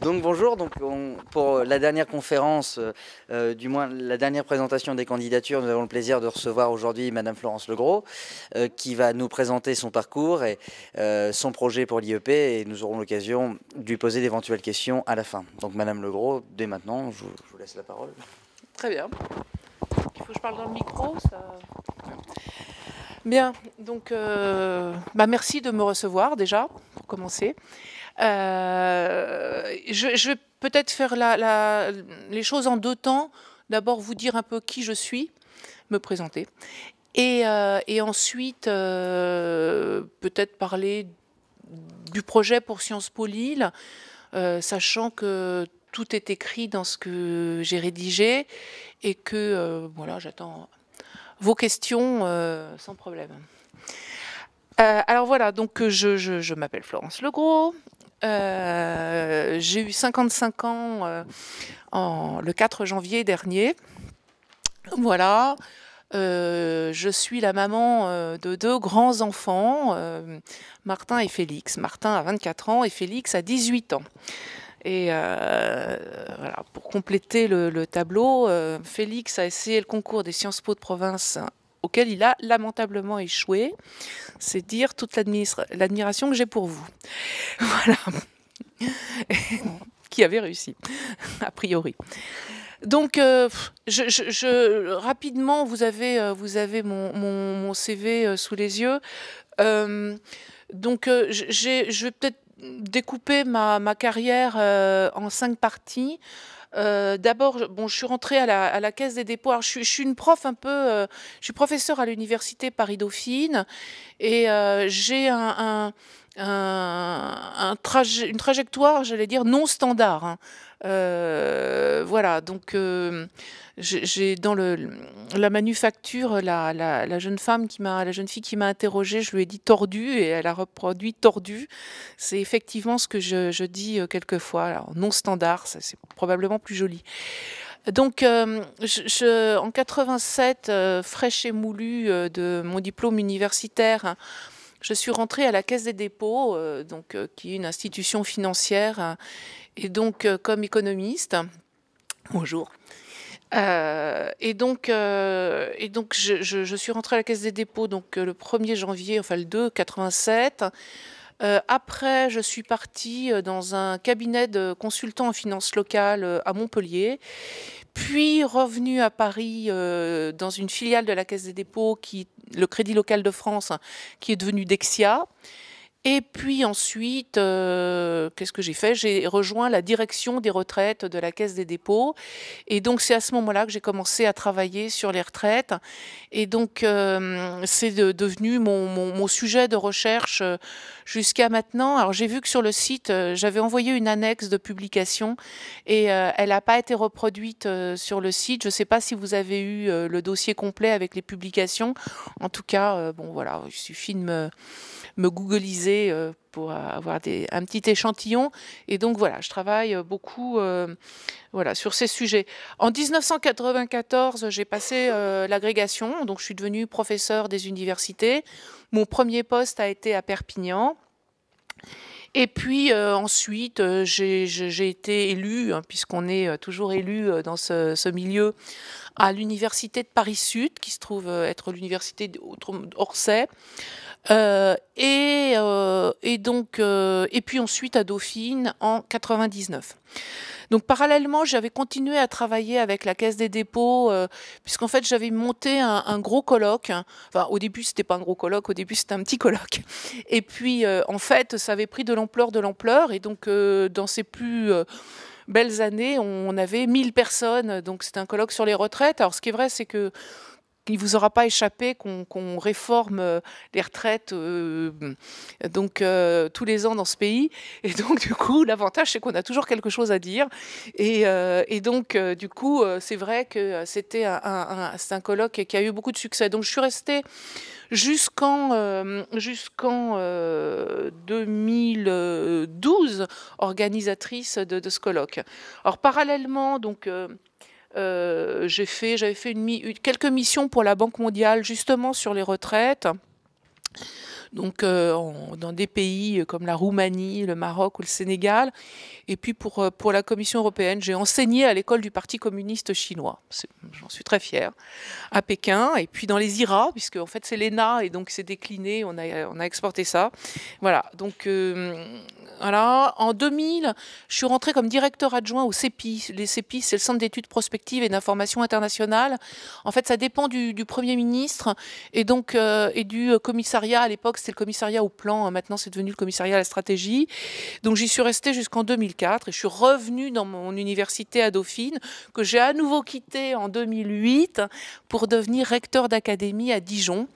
Donc bonjour, pour la dernière conférence, du moins la dernière présentation des candidatures, nous avons le plaisir de recevoir aujourd'hui Madame Florence Legros, qui va nous présenter son parcours et son projet pour l'IEP, et nous aurons l'occasion de lui poser d'éventuelles questions à la fin. Donc Madame Legros, dès maintenant, je vous laisse la parole. Très bien. Il faut que je parle dans le micro, ça... Bien, donc merci de me recevoir déjà, pour commencer. Je vais peut-être faire les choses en deux temps. D'abord vous dire un peu qui je suis, me présenter. Et ensuite peut-être parler du projet pour Sciences Po Lille, sachant que tout est écrit dans ce que j'ai rédigé et que voilà, j'attends vos questions sans problème. Alors voilà, donc je m'appelle Florence Legros. J'ai eu 55 ans le 4 janvier dernier. Voilà. Je suis la maman de deux grands enfants, Martin et Félix. Martin a 24 ans et Félix a 18 ans. Et voilà, pour compléter le tableau, Félix a essayé le concours des Sciences Po de province auquel il a lamentablement échoué. C'est dire toute l'admiration que j'ai pour vous. Voilà. Qui avait réussi, a priori. Donc, rapidement, vous avez mon CV sous les yeux. Donc, je vais peut-être découper ma carrière en 5 parties. D'abord, bon, je suis rentrée à la Caisse des dépôts. Alors, je suis une prof un peu... je suis professeure à l'université Paris-Dauphine et j'ai une trajectoire, j'allais dire, non standard. Hein. Voilà, donc j'ai dans la manufacture la jeune fille qui m'a interrogée, je lui ai dit tordu et elle a reproduit tordu. C'est effectivement ce que je dis quelquefois. Alors, non standard, c'est probablement plus joli. Donc, en 87, fraîche et moulue de mon diplôme universitaire, je suis rentrée à la Caisse des dépôts, qui est une institution financière, et donc comme économiste. Bonjour. Et donc je suis rentrée à la Caisse des dépôts le 1er janvier, enfin le 2, 87. Après, je suis partie dans un cabinet de consultants en finances locales à Montpellier, puis revenue à Paris dans une filiale de la Caisse des dépôts, le Crédit Local de France, qui est devenu Dexia. Et puis ensuite, qu'est-ce que j'ai fait? J'ai rejoint la direction des retraites de la Caisse des dépôts. Et donc, c'est à ce moment-là que j'ai commencé à travailler sur les retraites. Et donc, c'est devenu mon sujet de recherche jusqu'à maintenant. Alors, j'ai vu que sur le site, j'avais envoyé une annexe de publication et elle n'a pas été reproduite sur le site. Je ne sais pas si vous avez eu le dossier complet avec les publications. En tout cas, bon, voilà, il suffit de me googliser pour avoir un petit échantillon. Et donc voilà, je travaille beaucoup voilà, sur ces sujets. En 1994, j'ai passé l'agrégation, donc je suis devenue professeure des universités. Mon premier poste a été à Perpignan. Et puis ensuite, j'ai été élue, hein, puisqu'on est toujours élu dans ce milieu, à l'université de Paris-Sud, qui se trouve être l'université d'Orsay. Et puis ensuite à Dauphine en 99. Donc parallèlement, j'avais continué à travailler avec la Caisse des dépôts, puisqu'en fait j'avais monté un gros colloque. Enfin, au début c'était pas un gros colloque, au début c'était un petit colloque. Et puis en fait ça avait pris de l'ampleur, et donc dans ces plus belles années, on avait 1000 personnes. Donc c'était un colloque sur les retraites. Alors ce qui est vrai, c'est que il ne vous aura pas échappé qu'on réforme les retraites tous les ans dans ce pays. Et donc, du coup, l'avantage, c'est qu'on a toujours quelque chose à dire. Et donc, du coup, c'est vrai que c'est un colloque qui a eu beaucoup de succès. Donc, je suis restée jusqu'en 2012 organisatrice de ce colloque. Alors, parallèlement, donc... j'avais fait quelques missions pour la Banque mondiale justement sur les retraites. donc dans des pays comme la Roumanie, le Maroc ou le Sénégal. Et puis pour la Commission européenne, j'ai enseigné à l'école du Parti communiste chinois. J'en suis très fière, à Pékin. Et puis dans les IRA, puisque en fait c'est l'ENA, et donc c'est décliné, on a exporté ça. Voilà, donc voilà. En 2000, je suis rentrée comme directeur adjoint au CEPI. Les CEPI, c'est le Centre d'études prospectives et d'information internationale. En fait, ça dépend du Premier ministre et donc et du commissariat. À l'époque, c'était le commissariat au plan. Maintenant, c'est devenu le commissariat à la stratégie. Donc, j'y suis restée jusqu'en 2004 et je suis revenue dans mon université à Dauphine, que j'ai à nouveau quittée en 2008 pour devenir recteur d'académie à Dijon.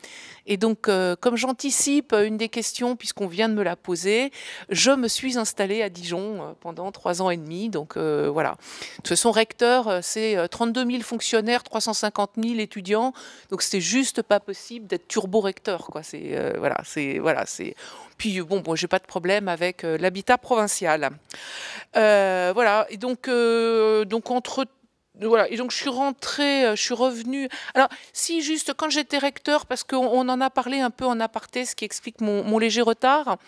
Et donc, comme j'anticipe une des questions, puisqu'on vient de me la poser, je me suis installée à Dijon pendant 3 ans et demi. Donc, voilà. De toute façon, recteur, c'est 32 000 fonctionnaires, 350 000 étudiants. Donc, c'était juste pas possible d'être turbo-recteur, quoi. Voilà, c'est... Puis, bon, j'ai pas de problème avec l'habitat provincial. Voilà. Et donc entre voilà, et donc je suis rentrée, je suis revenue. Alors, si juste quand j'étais recteur, parce qu'on en a parlé un peu en aparté, ce qui explique mon léger retard,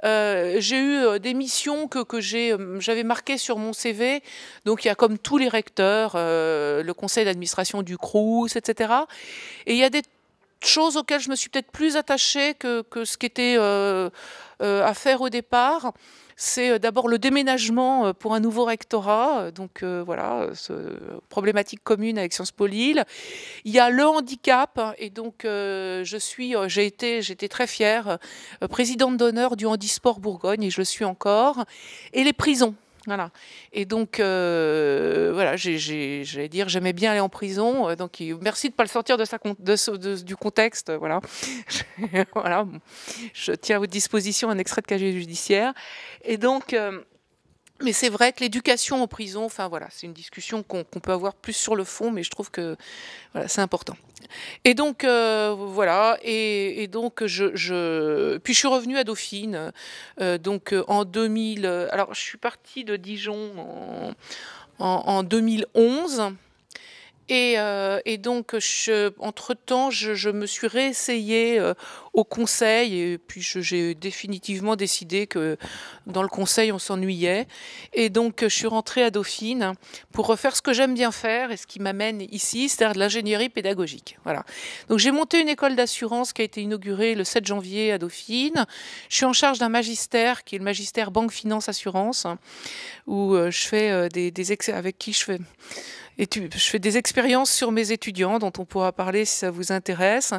j'ai eu des missions que j'avais marquées sur mon CV. Donc, il y a comme tous les recteurs, le conseil d'administration du Crous, etc. Et il y a des choses auxquelles je me suis peut-être plus attachée que ce qui était à faire au départ. C'est d'abord le déménagement pour un nouveau rectorat, donc voilà, problématique commune avec Sciences Po Lille. Il y a le handicap, et donc j'étais très fière, présidente d'honneur du Handisport Bourgogne, et je le suis encore, et les prisons. Voilà. Et donc, voilà, j'allais dire, j'aimais bien aller en prison. Donc, merci de ne pas le sortir du contexte. Voilà. Voilà. Je tiens à votre disposition un extrait de casier judiciaire. Et donc, mais c'est vrai que l'éducation en prison, enfin voilà, c'est une discussion qu'on peut avoir plus sur le fond, mais je trouve que voilà, c'est important. Et donc voilà, et donc puis je suis revenue à Dauphine, donc en 2000. Alors je suis partie de Dijon en 2011. Et donc, entre-temps, je me suis réessayée au conseil, et puis j'ai définitivement décidé que dans le conseil, on s'ennuyait. Et donc, je suis rentrée à Dauphine pour refaire ce que j'aime bien faire et ce qui m'amène ici, c'est-à-dire de l'ingénierie pédagogique. Voilà. Donc, j'ai monté une école d'assurance qui a été inaugurée le 7 janvier à Dauphine. Je suis en charge d'un magistère qui est le magistère Banque Finance Assurance, où je fais avec qui je fais des expériences sur mes étudiants dont on pourra parler si ça vous intéresse.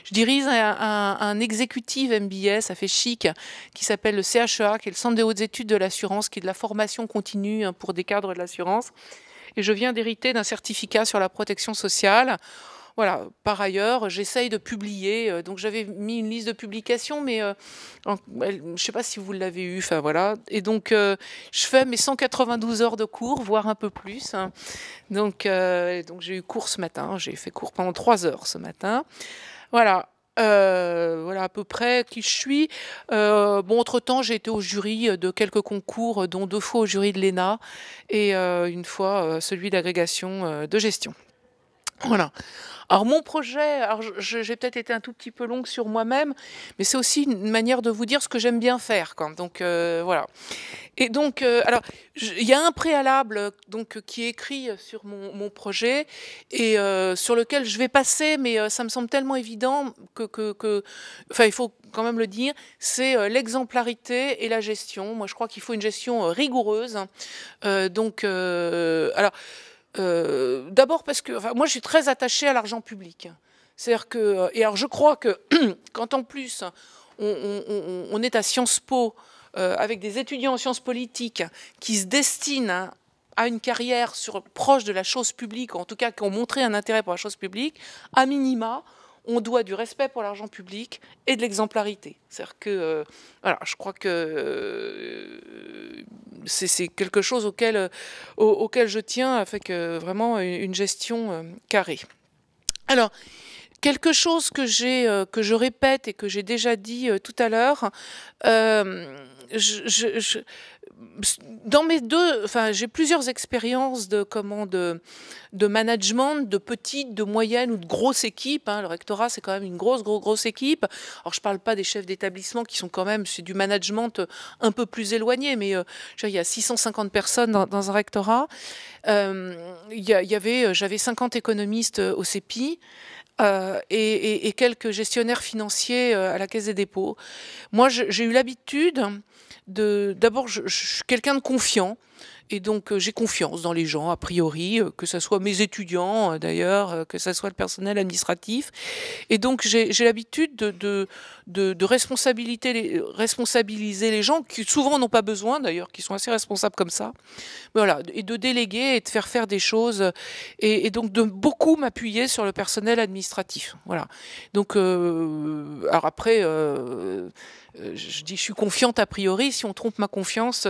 Je dirige un exécutif MBA, ça fait chic, qui s'appelle le CHEA, qui est le Centre des hautes études de l'assurance, qui est de la formation continue pour des cadres de l'assurance. Et je viens d'hériter d'un certificat sur la protection sociale. Voilà. Par ailleurs, j'essaye de publier. Donc, j'avais mis une liste de publications, mais je ne sais pas si vous l'avez eu. Enfin, voilà. Et donc, je fais mes 192 heures de cours, voire un peu plus. Hein. Donc j'ai eu cours ce matin. J'ai fait cours pendant 3 heures ce matin. Voilà. Voilà à peu près qui je suis. Bon, entre-temps, j'ai été au jury de quelques concours, dont 2 fois au jury de l'ENA et une fois celui d'agrégation de gestion. Voilà. Alors mon projet, j'ai peut-être été un tout petit peu longue sur moi-même, mais c'est aussi une manière de vous dire ce que j'aime bien faire. Quoi. Donc voilà. Et donc, alors, il y a un préalable donc qui est écrit sur mon projet et sur lequel je vais passer, mais ça me semble tellement évident enfin, il faut quand même le dire, c'est l'exemplarité et la gestion. Moi, je crois qu'il faut une gestion rigoureuse. Alors. D'abord parce que moi je suis très attachée à l'argent public. C'est-à-dire que, et alors je crois que quand en plus on est à Sciences Po avec des étudiants en sciences politiques qui se destinent à une carrière proche de la chose publique, ou en tout cas qui ont montré un intérêt pour la chose publique, à minima, on doit du respect pour l'argent public et de l'exemplarité. C'est-à-dire que, voilà, je crois que c'est quelque chose auquel je tiens, avec vraiment une gestion carrée. Alors, quelque chose que je répète et que j'ai déjà dit tout à l'heure, dans mes j'ai plusieurs expériences de management, de petites, de moyennes ou de grosses équipes. Hein. Le rectorat, c'est quand même une grosse équipe. Alors, je ne parle pas des chefs d'établissement qui sont quand même, c'est du management un peu plus éloigné, mais il y a 650 personnes dans un rectorat. J'avais 50 économistes au CEPI. Et quelques gestionnaires financiers à la Caisse des dépôts. Moi, j'ai eu l'habitude d'abord, je suis quelqu'un de confiant. Et donc, j'ai confiance dans les gens, a priori, que ce soit mes étudiants, d'ailleurs, que ce soit le personnel administratif. Et donc, j'ai l'habitude de responsabiliser les gens, qui souvent n'ont pas besoin, d'ailleurs, qui sont assez responsables comme ça. Voilà, et de déléguer et de faire des choses. Et donc, de beaucoup m'appuyer sur le personnel administratif. Voilà. Donc, alors après... je dis je suis confiante a priori, si on trompe ma confiance,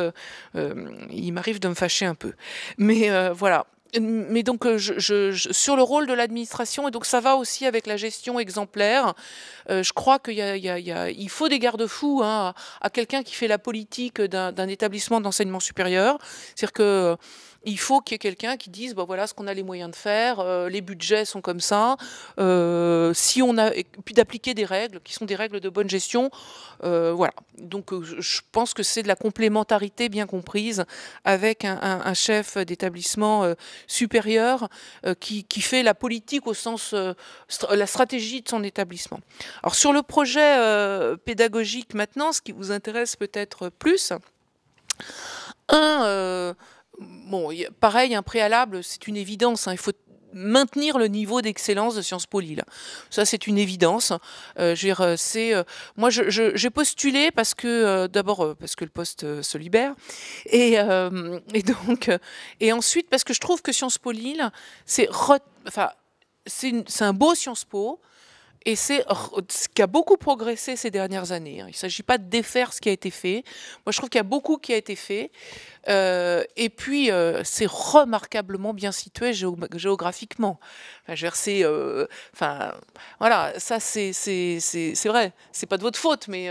il m'arrive de me fâcher un peu. Mais voilà. Mais donc sur le rôle de l'administration, et donc ça va aussi avec la gestion exemplaire, je crois qu'il faut des garde-fous hein, à quelqu'un qui fait la politique d'un établissement d'enseignement supérieur. C'est-à-dire que il faut qu'il y ait quelqu'un qui dise voilà ce qu'on a les moyens de faire, les budgets sont comme ça, si on a, et puis d'appliquer des règles qui sont des règles de bonne gestion, voilà. Donc je pense que c'est de la complémentarité bien comprise avec un chef d'établissement supérieur qui fait la politique au sens la stratégie de son établissement. Alors sur le projet pédagogique maintenant, ce qui vous intéresse peut-être plus, bon, pareil, un préalable, c'est une évidence. Hein, il faut maintenir le niveau d'excellence de Sciences Po Lille. Ça, c'est une évidence. Moi, j'ai postulé parce que, d'abord, parce que le poste se libère, et ensuite parce que je trouve que Sciences Po Lille, c'est un beau Sciences Po. Et c'est ce qui a beaucoup progressé ces dernières années. Il ne s'agit pas de défaire ce qui a été fait. Moi, je trouve qu'il y a beaucoup qui a été fait. Et puis, c'est remarquablement bien situé géographiquement. Voilà, ça, c'est vrai. C'est pas de votre faute, mais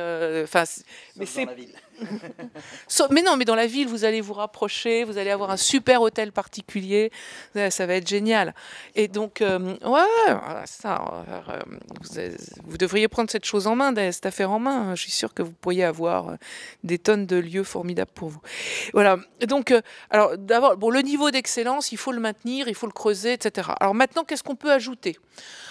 c'est... Mais non, mais dans la ville, vous allez vous rapprocher, vous allez avoir un super hôtel particulier, ça va être génial. Et donc, vous devriez prendre cette chose en main, cette affaire en main. Je suis sûre que vous pourriez avoir des tonnes de lieux formidables pour vous. Voilà. Donc, alors d'abord, le niveau d'excellence, il faut le maintenir, il faut le creuser, etc. Alors maintenant, qu'est-ce qu'on peut ajouter ?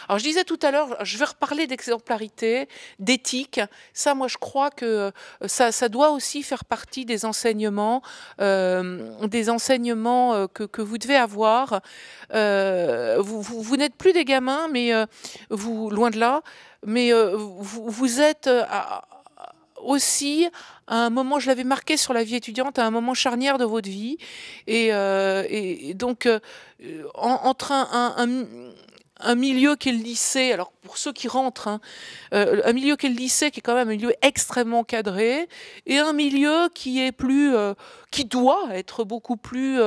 Alors je disais tout à l'heure, je vais reparler d'exemplarité, d'éthique. Ça, moi, je crois que ça doit aussi faire partie des enseignements que vous devez avoir. Vous n'êtes plus des gamins, mais loin de là, mais vous êtes aussi à un moment, je l'avais marqué sur la vie étudiante, à un moment charnière de votre vie, et donc entre un milieu qu'est le lycée, alors pour ceux qui rentrent, un milieu qu'est le lycée, qui est quand même un milieu extrêmement cadré, et un milieu qui est qui doit être beaucoup plus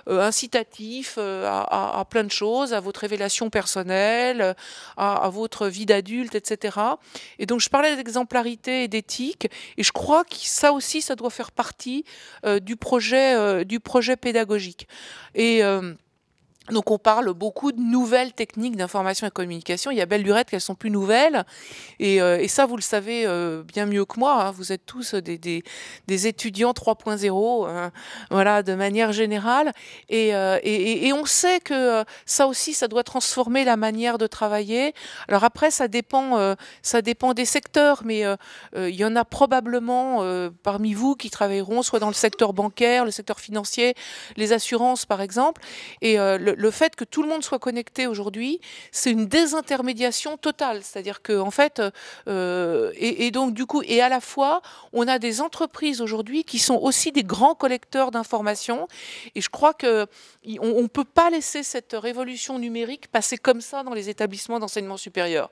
incitatif à plein de choses, à votre révélation personnelle, à votre vie d'adulte, etc. Et donc je parlais d'exemplarité et d'éthique, et je crois que ça aussi, ça doit faire partie du projet pédagogique. Et donc on parle beaucoup de nouvelles techniques d'information et de communication. Il y a belle lurette qu'elles sont plus nouvelles, et ça vous le savez bien mieux que moi. Hein. Vous êtes tous des étudiants 3.0, voilà, de manière générale, et on sait que ça aussi, ça doit transformer la manière de travailler. Alors après, ça dépend des secteurs, mais il y en a probablement parmi vous qui travailleront soit dans le secteur bancaire, le secteur financier, les assurances par exemple, et le fait que tout le monde soit connecté aujourd'hui, c'est une désintermédiation totale. C'est-à-dire que en fait, et donc du coup, et à la fois, on a des entreprises aujourd'hui qui sont aussi des grands collecteurs d'informations. Et je crois que on peut pas laisser cette révolution numérique passer comme ça dans les établissements d'enseignement supérieur.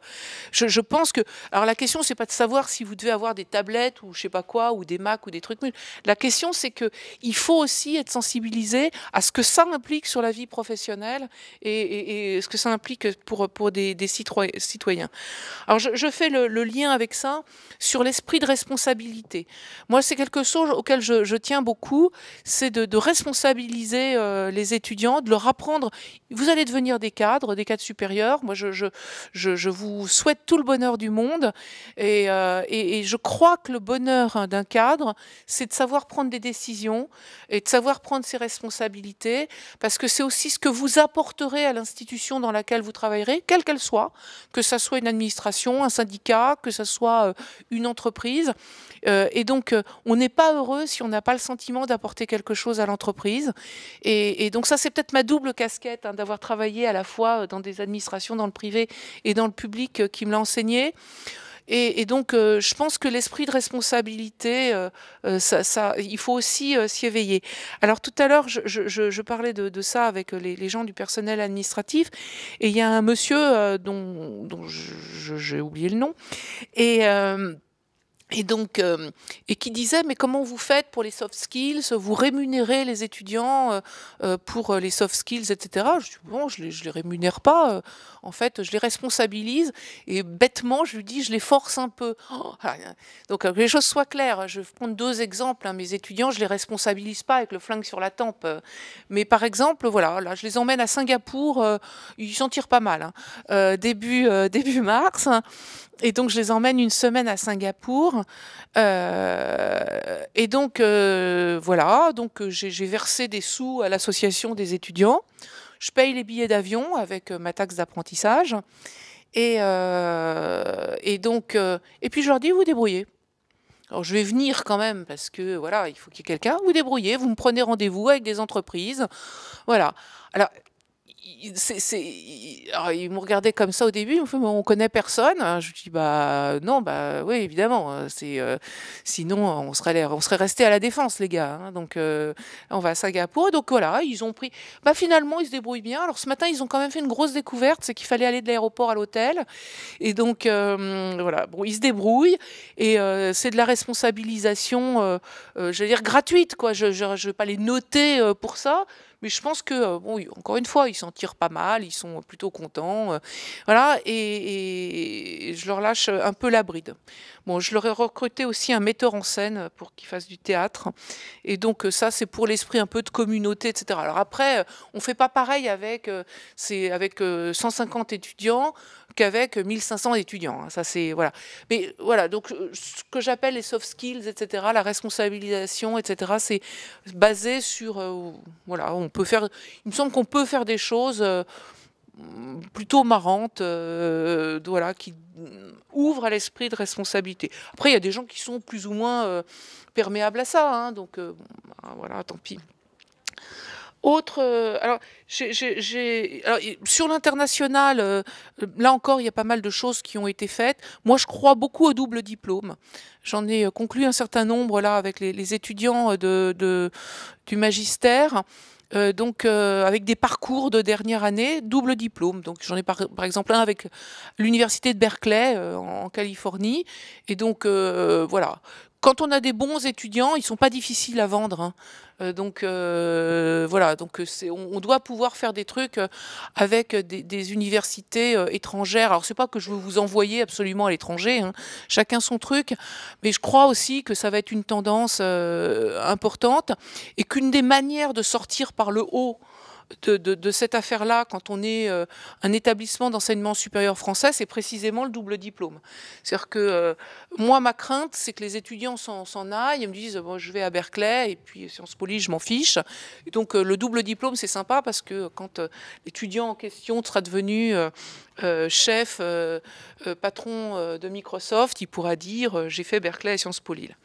Je pense que, alors la question, c'est pas de savoir si vous devez avoir des tablettes ou je sais pas quoi, ou des Mac ou des trucs. La question, c'est que il faut aussi être sensibilisé à ce que ça implique sur la vie professionnelle. professionnel et ce que ça implique pour des citoyens. Alors je fais le lien avec ça sur l'esprit de responsabilité. Moi, c'est quelque chose auquel je tiens beaucoup, c'est de responsabiliser les étudiants, de leur apprendre, vous allez devenir des cadres supérieurs. Moi, je vous souhaite tout le bonheur du monde et je crois que le bonheur d'un cadre, c'est de savoir prendre des décisions et de savoir prendre ses responsabilités, parce que c'est aussi ce que vous apporterez à l'institution dans laquelle vous travaillerez, quelle qu'elle soit, que ça soit une administration, un syndicat, que ça soit une entreprise. Et donc, on n'est pas heureux si on n'a pas le sentiment d'apporter quelque chose à l'entreprise. Et donc ça, c'est peut-être ma double casquette, hein, d'avoir travaillé à la fois dans des administrations, dans le privé et dans le public, qui me l'a enseigné. Et donc, je pense que l'esprit de responsabilité, il faut aussi s'y éveiller. Alors, tout à l'heure, je parlais de ça avec les gens du personnel administratif, et il y a un monsieur dont j'ai oublié le nom, et donc, et qui disait, mais comment vous faites pour les soft skills? Vous rémunérez les étudiants pour les soft skills, etc. Je dis, bon, je les rémunère pas. En fait, je les responsabilise. Et bêtement, je lui dis, je les force un peu. Oh, donc, que les choses soient claires. Je vais prendre 2 exemples. Hein. Mes étudiants, je les responsabilise pas avec le flingue sur la tempe. Mais par exemple, voilà, là, je les emmène à Singapour. Ils s'en tirent pas mal. Hein. Début mars. Et donc, je les emmène une semaine à Singapour. Et donc, voilà. Donc, j'ai versé des sous à l'association des étudiants. Je paye les billets d'avion avec ma taxe d'apprentissage. Et donc, et puis, je leur dis, vous débrouillez. Alors, je vais venir quand même parce que, voilà, il faut qu'il y ait quelqu'un. Vous débrouillez, vous me prenez rendez-vous avec des entreprises. Voilà. Alors, alors, ils m'ont regardé comme ça au début, ils m'ont fait, mais on connaît personne. Je dis, bah non, bah oui, évidemment, sinon on serait resté à la Défense, les gars. Hein. Donc on va à Singapour. Donc voilà, ils ont pris. Bah finalement, ils se débrouillent bien. Alors ce matin, ils ont quand même fait une grosse découverte, c'est qu'il fallait aller de l'aéroport à l'hôtel. Et donc voilà, bon, ils se débrouillent et c'est de la responsabilisation, je veux dire gratuite, quoi. Je vais pas les noter pour ça. Mais je pense que, bon, encore une fois, ils s'en tirent pas mal, ils sont plutôt contents. Voilà, et je leur lâche un peu la bride. Bon, je leur ai recruté aussi un metteur en scène pour qu'il fasse du théâtre. Et donc, ça, c'est pour l'esprit un peu de communauté, etc. Alors après, on ne fait pas pareil avec 150 étudiants qu'avec 1500 étudiants. Hein. Ça, c'est, voilà. Mais voilà, donc, ce que j'appelle les soft skills, etc., la responsabilisation, etc., c'est basé sur, voilà, on peut faire, il me semble qu'on peut faire des choses plutôt marrantes, voilà, qui ouvrent à l'esprit de responsabilité. Après, il y a des gens qui sont plus ou moins perméables à ça, hein, donc voilà, tant pis. Alors, sur l'international, là encore, il y a pas mal de choses qui ont été faites. Moi, je crois beaucoup au double diplôme. J'en ai conclu un certain nombre là avec les étudiants du magistère. Donc avec des parcours de dernière année, double diplôme. Donc j'en ai par exemple un avec l'université de Berkeley en Californie. Et donc voilà. Quand on a des bons étudiants, ils sont pas difficiles à vendre. Hein. Donc voilà, donc on doit pouvoir faire des trucs avec des universités étrangères. Alors c'est pas que je veux vous envoyer absolument à l'étranger, hein, chacun son truc, mais je crois aussi que ça va être une tendance importante et qu'une des manières de sortir par le haut de cette affaire-là, quand on est un établissement d'enseignement supérieur français, c'est précisément le double diplôme. C'est-à-dire que moi, ma crainte, c'est que les étudiants s'en aillent et me disent bon, je vais à Berkeley et puis Sciences Po, je m'en fiche. Et donc le double diplôme, c'est sympa parce que quand l'étudiant en question sera devenu chef, patron de Microsoft, il pourra dire j'ai fait Berkeley et Sciences Po Lille.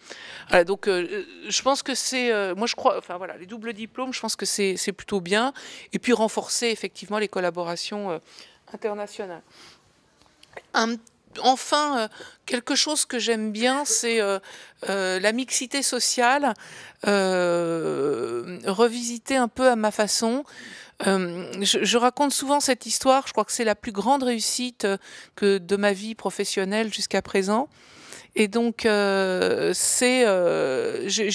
Voilà, donc je pense que c'est, moi je crois, enfin voilà, les doubles diplômes, je pense que c'est plutôt bien. Et puis renforcer effectivement les collaborations internationales. Enfin, quelque chose que j'aime bien, c'est la mixité sociale, revisiter un peu à ma façon. Je raconte souvent cette histoire, je crois que c'est la plus grande réussite de ma vie professionnelle jusqu'à présent. Et donc, j'ai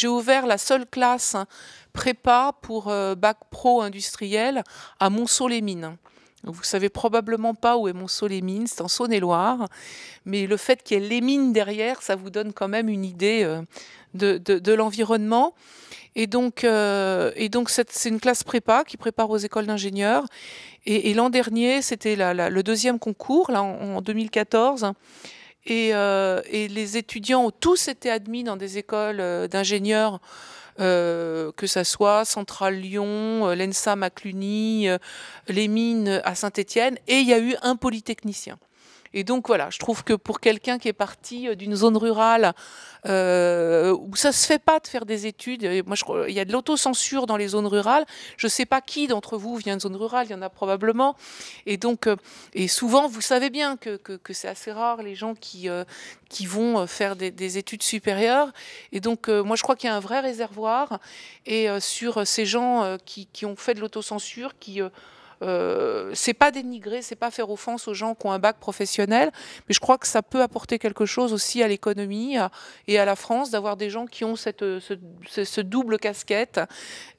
ouvert la seule classe prépa pour bac pro industriel à Montceau-les-Mines. Vous savez probablement pas où est Montceau-les-Mines, c'est en Saône-et-Loire, mais le fait qu'il y ait les mines derrière, ça vous donne quand même une idée de l'environnement. Et donc c'est une classe prépa qui prépare aux écoles d'ingénieurs. Et l'an dernier, c'était le deuxième concours, là, en 2014. Et les étudiants ont tous été admis dans des écoles d'ingénieurs, que ça soit Centrale Lyon, l'ENSA Macluny, les mines à Saint-Étienne, et il y a eu un polytechnicien. Et donc voilà, je trouve que pour quelqu'un qui est parti d'une zone rurale où ça se fait pas de faire des études, moi il y a de l'autocensure dans les zones rurales. Je sais pas qui d'entre vous vient de zone rurale, il y en a probablement. Et donc et souvent vous savez bien que c'est assez rare les gens qui vont faire des études supérieures. Et donc moi je crois qu'il y a un vrai réservoir et sur ces gens qui ont fait de l'autocensure, c'est pas dénigrer, c'est pas faire offense aux gens qui ont un bac professionnel, mais je crois que ça peut apporter quelque chose aussi à l'économie et à la France d'avoir des gens qui ont ce double casquette.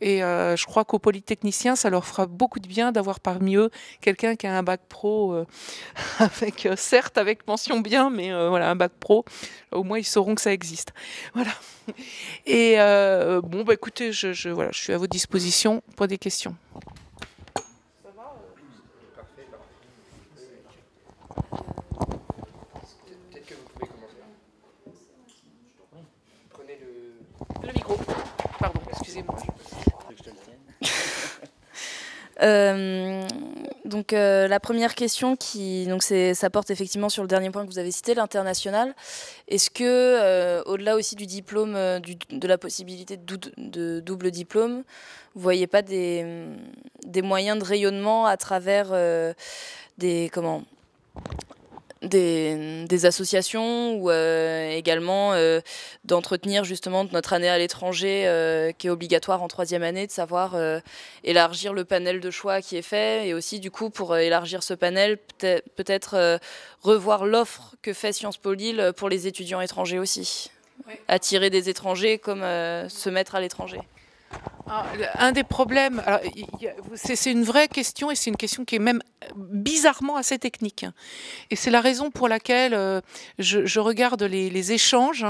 Et je crois qu'aux polytechniciens, ça leur fera beaucoup de bien d'avoir parmi eux quelqu'un qui a un bac pro, avec certes avec mention bien, mais voilà, un bac pro. Au moins ils sauront que ça existe. Voilà. Et bon, bah écoutez, voilà, je suis à votre disposition pour des questions. Peut-être que vous pouvez commencer. Prenez le micro. Pardon, excusez-moi. Donc la première question ça porte effectivement sur le dernier point que vous avez cité, l'international. Est-ce que au-delà aussi du diplôme, de la possibilité de double diplôme, vous voyez pas des moyens de rayonnement à travers des associations ou également d'entretenir justement notre année à l'étranger qui est obligatoire en 3e année, de savoir élargir le panel de choix qui est fait, et aussi du coup pour élargir ce panel peut-être revoir l'offre que fait Sciences Po Lille pour les étudiants étrangers aussi. Oui. Attirer des étrangers comme se mettre à l'étranger. Un des problèmes, c'est une vraie question, et c'est une question qui est même bizarrement assez technique. Et c'est la raison pour laquelle je regarde les échanges,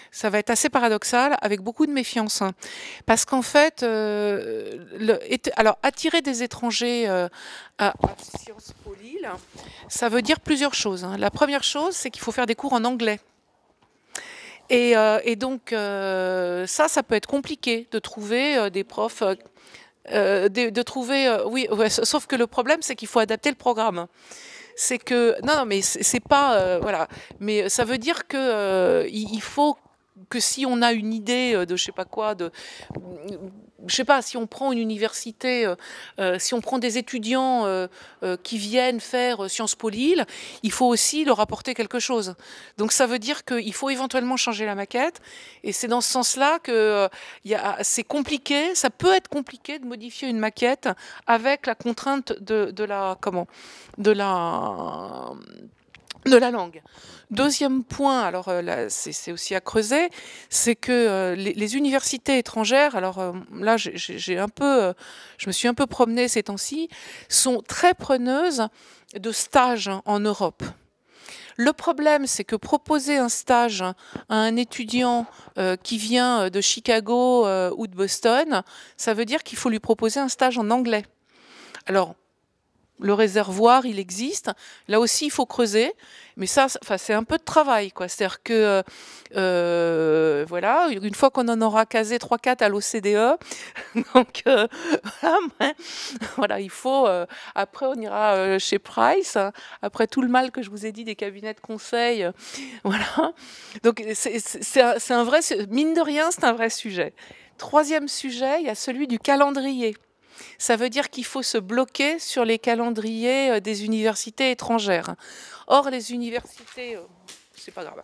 ça va être assez paradoxal, avec beaucoup de méfiance. Parce qu'en fait, attirer des étrangers à Sciences Po Lille, ça veut dire plusieurs choses. La première chose, c'est qu'il faut faire des cours en anglais. Et donc, ça peut être compliqué de trouver des profs, oui, sauf que le problème, c'est qu'il faut adapter le programme. C'est que, non, mais c'est pas, voilà, mais ça veut dire que il faut que si on a une idée de je sais pas quoi, je sais pas, si on prend une université, si on prend des étudiants qui viennent faire Sciences Po Lille, il faut aussi leur apporter quelque chose. Donc ça veut dire qu'il faut éventuellement changer la maquette, et c'est dans ce sens-là que c'est compliqué, ça peut être compliqué de modifier une maquette avec la contrainte de la langue. Deuxième point, alors là, c'est aussi à creuser, c'est que les universités étrangères, alors là je me suis un peu promenée ces temps-ci, sont très preneuses de stages en Europe. Le problème, c'est que proposer un stage à un étudiant qui vient de Chicago ou de Boston, ça veut dire qu'il faut lui proposer un stage en anglais. Alors, le réservoir, il existe. Là aussi, il faut creuser. Mais ça, c'est un peu de travail, quoi. C'est-à-dire que, voilà, une fois qu'on en aura casé 3-4 à l'OCDE, donc, voilà, il faut... après, on ira chez Price, après tout le mal que je vous ai dit des cabinets de conseil. Voilà. Donc, c'est un vrai... Mine de rien, c'est un vrai sujet. Troisième sujet, il y a celui du calendrier. Ça veut dire qu'il faut se bloquer sur les calendriers des universités étrangères. Or, les universités, c'est pas grave.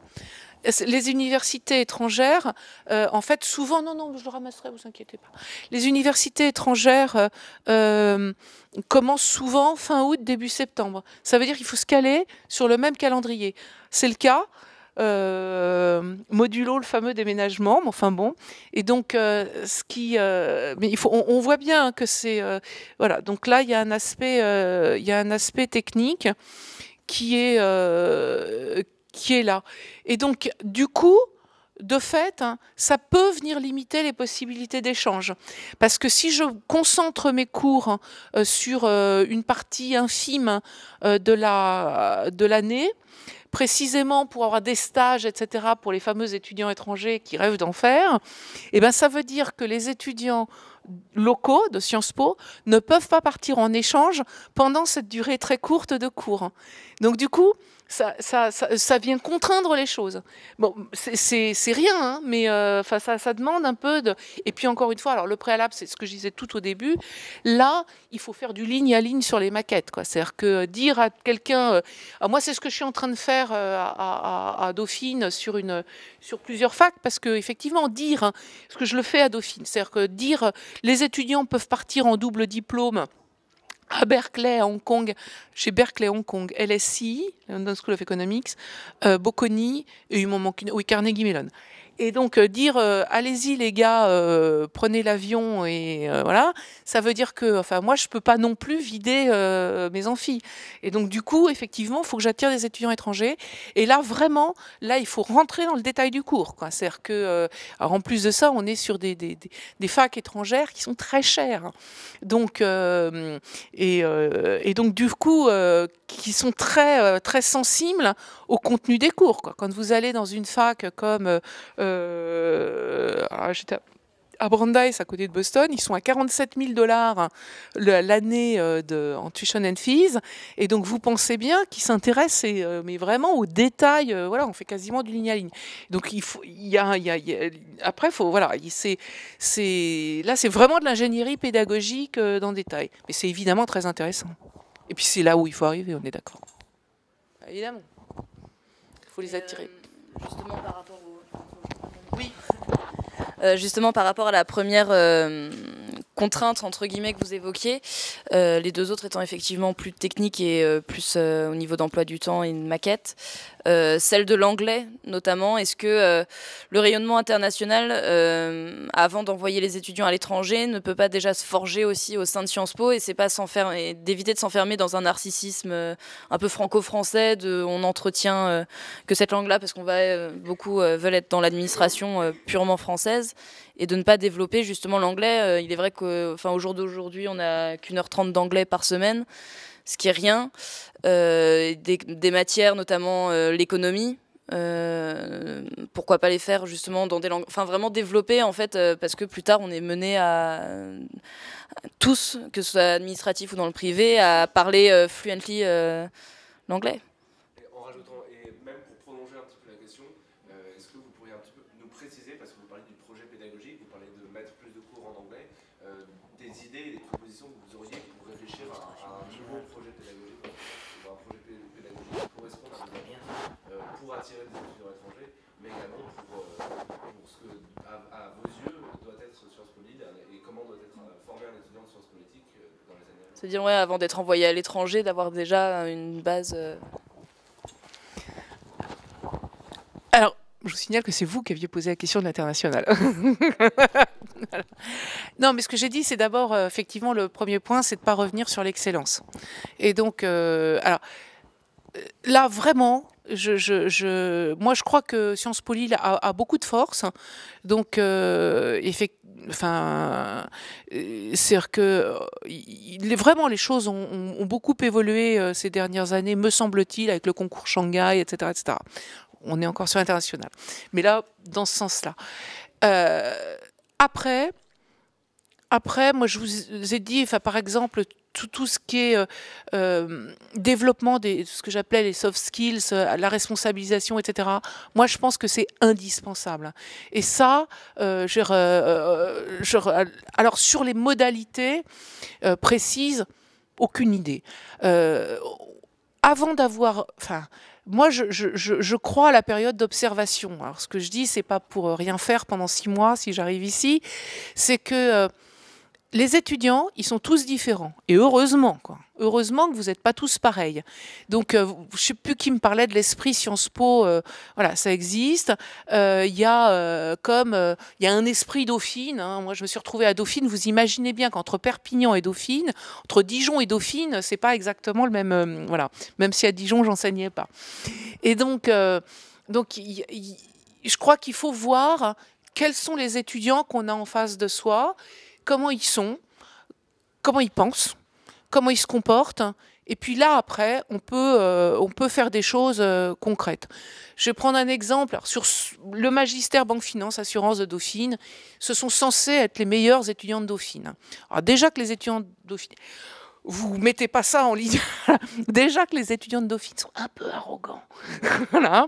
Les universités étrangères, en fait, souvent, non, je le ramasserai, vous inquiétez pas. Les universités étrangères commencent souvent fin août, début septembre. Ça veut dire qu'il faut se caler sur le même calendrier. C'est le cas. modulo le fameux déménagement, mais enfin bon. Et donc, mais on voit bien que c'est voilà. Donc là, il y a un aspect technique qui est là. Et donc, du coup, de fait, hein, ça peut venir limiter les possibilités d'échange. Parce que si je concentre mes cours sur une partie infime de l'année, précisément pour avoir des stages, etc., pour les fameux étudiants étrangers qui rêvent d'en faire, eh ben, ça veut dire que les étudiants locaux de Sciences Po ne peuvent pas partir en échange pendant cette durée très courte de cours. Donc du coup, ça vient contraindre les choses. Bon, c'est rien, hein, mais ça demande un peu de... Et puis encore une fois, alors le préalable, c'est ce que je disais tout au début, là, il faut faire du ligne à ligne sur les maquettes, quoi. C'est-à-dire que dire à quelqu'un... moi, c'est ce que je suis en train de faire à Dauphine sur plusieurs facs, parce que effectivement, dire, hein, ce que je le fais à Dauphine, c'est-à-dire que dire les étudiants peuvent partir en double diplôme à Berkeley, à Hong Kong, chez Berkeley, Hong Kong, LSI, London School of Economics, Bocconi, et Carnegie Mellon. Et donc dire allez-y les gars, prenez l'avion et voilà, ça veut dire que, enfin moi je peux pas non plus vider mes amphis. Et donc du coup effectivement il faut que j'attire des étudiants étrangers. Et là vraiment, là il faut rentrer dans le détail du cours, quoi. C'est-à-dire que, alors en plus de ça, on est sur des facs étrangères qui sont très chères. Donc et donc du coup qui sont très sensibles au contenu des cours, quoi. Quand vous allez dans une fac comme j'étais à Brandeis, à côté de Boston, ils sont à $47 000 l'année en tuition and fees, et donc vous pensez bien qu'ils s'intéressent mais vraiment aux détails. Voilà, on fait quasiment du ligne à ligne. Donc après, faut voilà, là c'est vraiment de l'ingénierie pédagogique dans le détail, mais c'est évidemment très intéressant. Et puis c'est là où il faut arriver, on est d'accord. Évidemment, il faut les attirer. Justement par rapport Oui. Justement par rapport à la première contrainte entre guillemets que vous évoquiez, les deux autres étant effectivement plus techniques et plus au niveau d'emploi du temps et de maquette, celle de l'anglais notamment, est-ce que le rayonnement international avant d'envoyer les étudiants à l'étranger ne peut pas déjà se forger aussi au sein de Sciences Po, et c'est pas d'éviter de s'enfermer dans un narcissisme un peu franco-français de on entretient que cette langue-là parce qu'on va beaucoup veulent être dans l'administration purement française, et de ne pas développer justement l'anglais. Il est vrai qu'au jour d'aujourd'hui, on n'a qu'1h30 d'anglais par semaine, ce qui est rien. Des matières, notamment l'économie, pourquoi pas les faire justement dans des langues... Enfin, vraiment développer, en fait, parce que plus tard, on est mené à tous, que ce soit administratif ou dans le privé, à parler fluently l'anglais. En rajoutant, et même pour prolonger un petit peu la question, est-ce que vous pourriez un petit peu nous préciser, parce que vous parlez du projet pédagogique, vous parlez de mettre plus de cours en anglais, des idées et des propositions que vous auriez pour réfléchir à un nouveau projet pédagogique, ou un projet pédagogique qui correspond à pour attirer des étudiants étrangers, mais également pour ce que, à vos yeux, doit être Sciences Po Lille et comment doit être formé un étudiant de sciences politiques dans les années à venir. C'est-à-dire, ouais, avant d'être envoyé à l'étranger, d'avoir déjà une base... Alors, je vous signale que c'est vous qui aviez posé la question de l'international. Voilà. Non, mais ce que j'ai dit, c'est d'abord, effectivement, le premier point, c'est de ne pas revenir sur l'excellence. Et donc, alors, là, vraiment, moi, je crois que Sciences Po Lille a beaucoup de force. Donc, c'est-à-dire que vraiment, les choses ont beaucoup évolué ces dernières années, me semble-t-il, avec le concours Shanghai, etc., etc. On est encore sur l'international. Mais là, dans ce sens-là. Après, moi, je vous ai dit, enfin, par exemple, tout ce qui est développement de ce que j'appelais les soft skills, la responsabilisation, etc. Moi, je pense que c'est indispensable. Et ça, alors sur les modalités précises, aucune idée. Avant d'avoir... Enfin, moi, je crois à la période d'observation. Alors, ce que je dis, c'est pas pour rien faire pendant 6 mois, si j'arrive ici, c'est que les étudiants, ils sont tous différents. Et heureusement, quoi. Heureusement que vous n'êtes pas tous pareils. Donc, je ne sais plus qui me parlait de l'esprit Sciences Po. Voilà, ça existe. Il y a un esprit Dauphine. Hein. Moi, je me suis retrouvée à Dauphine. Vous imaginez bien qu'entre Perpignan et Dauphine, entre Dijon et Dauphine, c'est pas exactement le même. Voilà. Même si à Dijon, j'enseignais pas. Et donc je crois qu'il faut voir quels sont les étudiants qu'on a en face de soi, comment ils sont, comment ils pensent, comment ils se comportent. Et puis là, après, on peut faire des choses concrètes. Je vais prendre un exemple. Alors, sur le magistère Banque Finance Assurance de Dauphine, ce sont censés être les meilleurs étudiants de Dauphine. Alors déjà que les étudiants de Dauphine... Vous mettez pas ça en ligne. Déjà que les étudiants de Dauphine sont un peu arrogants. Voilà.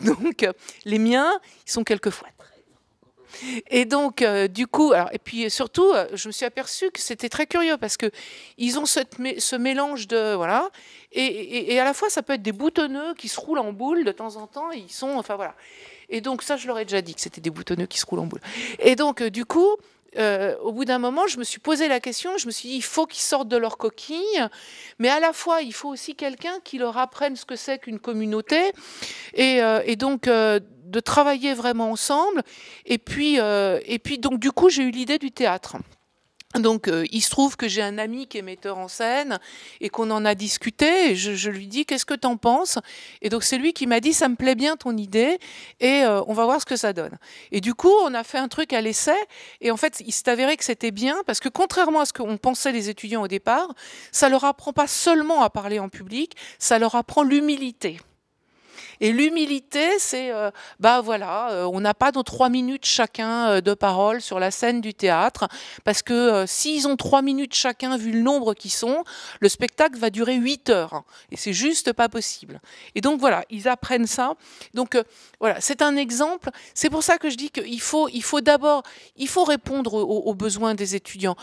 Donc, les miens, ils sont quelquefois très arrogants. Et donc, du coup, alors, et puis surtout, je me suis aperçue que c'était très curieux parce que ils ont ce mélange de voilà, et à la fois ça peut être des boutonneux qui se roulent en boule de temps en temps. Et ils sont, enfin voilà. Et donc ça, je leur ai déjà dit que c'était des boutonneux qui se roulent en boule. Et donc, du coup. Au bout d'un moment, je me suis posé la question, je me suis dit, il faut qu'ils sortent de leur coquille, mais à la fois, il faut aussi quelqu'un qui leur apprenne ce que c'est qu'une communauté, et donc de travailler vraiment ensemble. Et puis donc, du coup, j'ai eu l'idée du théâtre. Donc, il se trouve que j'ai un ami qui est metteur en scène et qu'on en a discuté. Et je lui dis, qu'est-ce que t'en penses? Et donc, c'est lui qui m'a dit, ça me plaît bien ton idée et on va voir ce que ça donne. Et du coup, on a fait un truc à l'essai. Et en fait, il s'est avéré que c'était bien parce que contrairement à ce qu'on pensait les étudiants au départ, ça leur apprend pas seulement à parler en public, ça leur apprend l'humilité. Et l'humilité, c'est, on n'a pas nos 3 minutes chacun de parole sur la scène du théâtre, parce que s'ils ont 3 minutes chacun, vu le nombre qu'ils sont, le spectacle va durer 8 heures. Hein, et c'est juste pas possible. Et donc voilà, ils apprennent ça. Donc voilà, c'est un exemple. C'est pour ça que je dis qu'il faut d'abord, il faut répondre aux besoins des étudiants.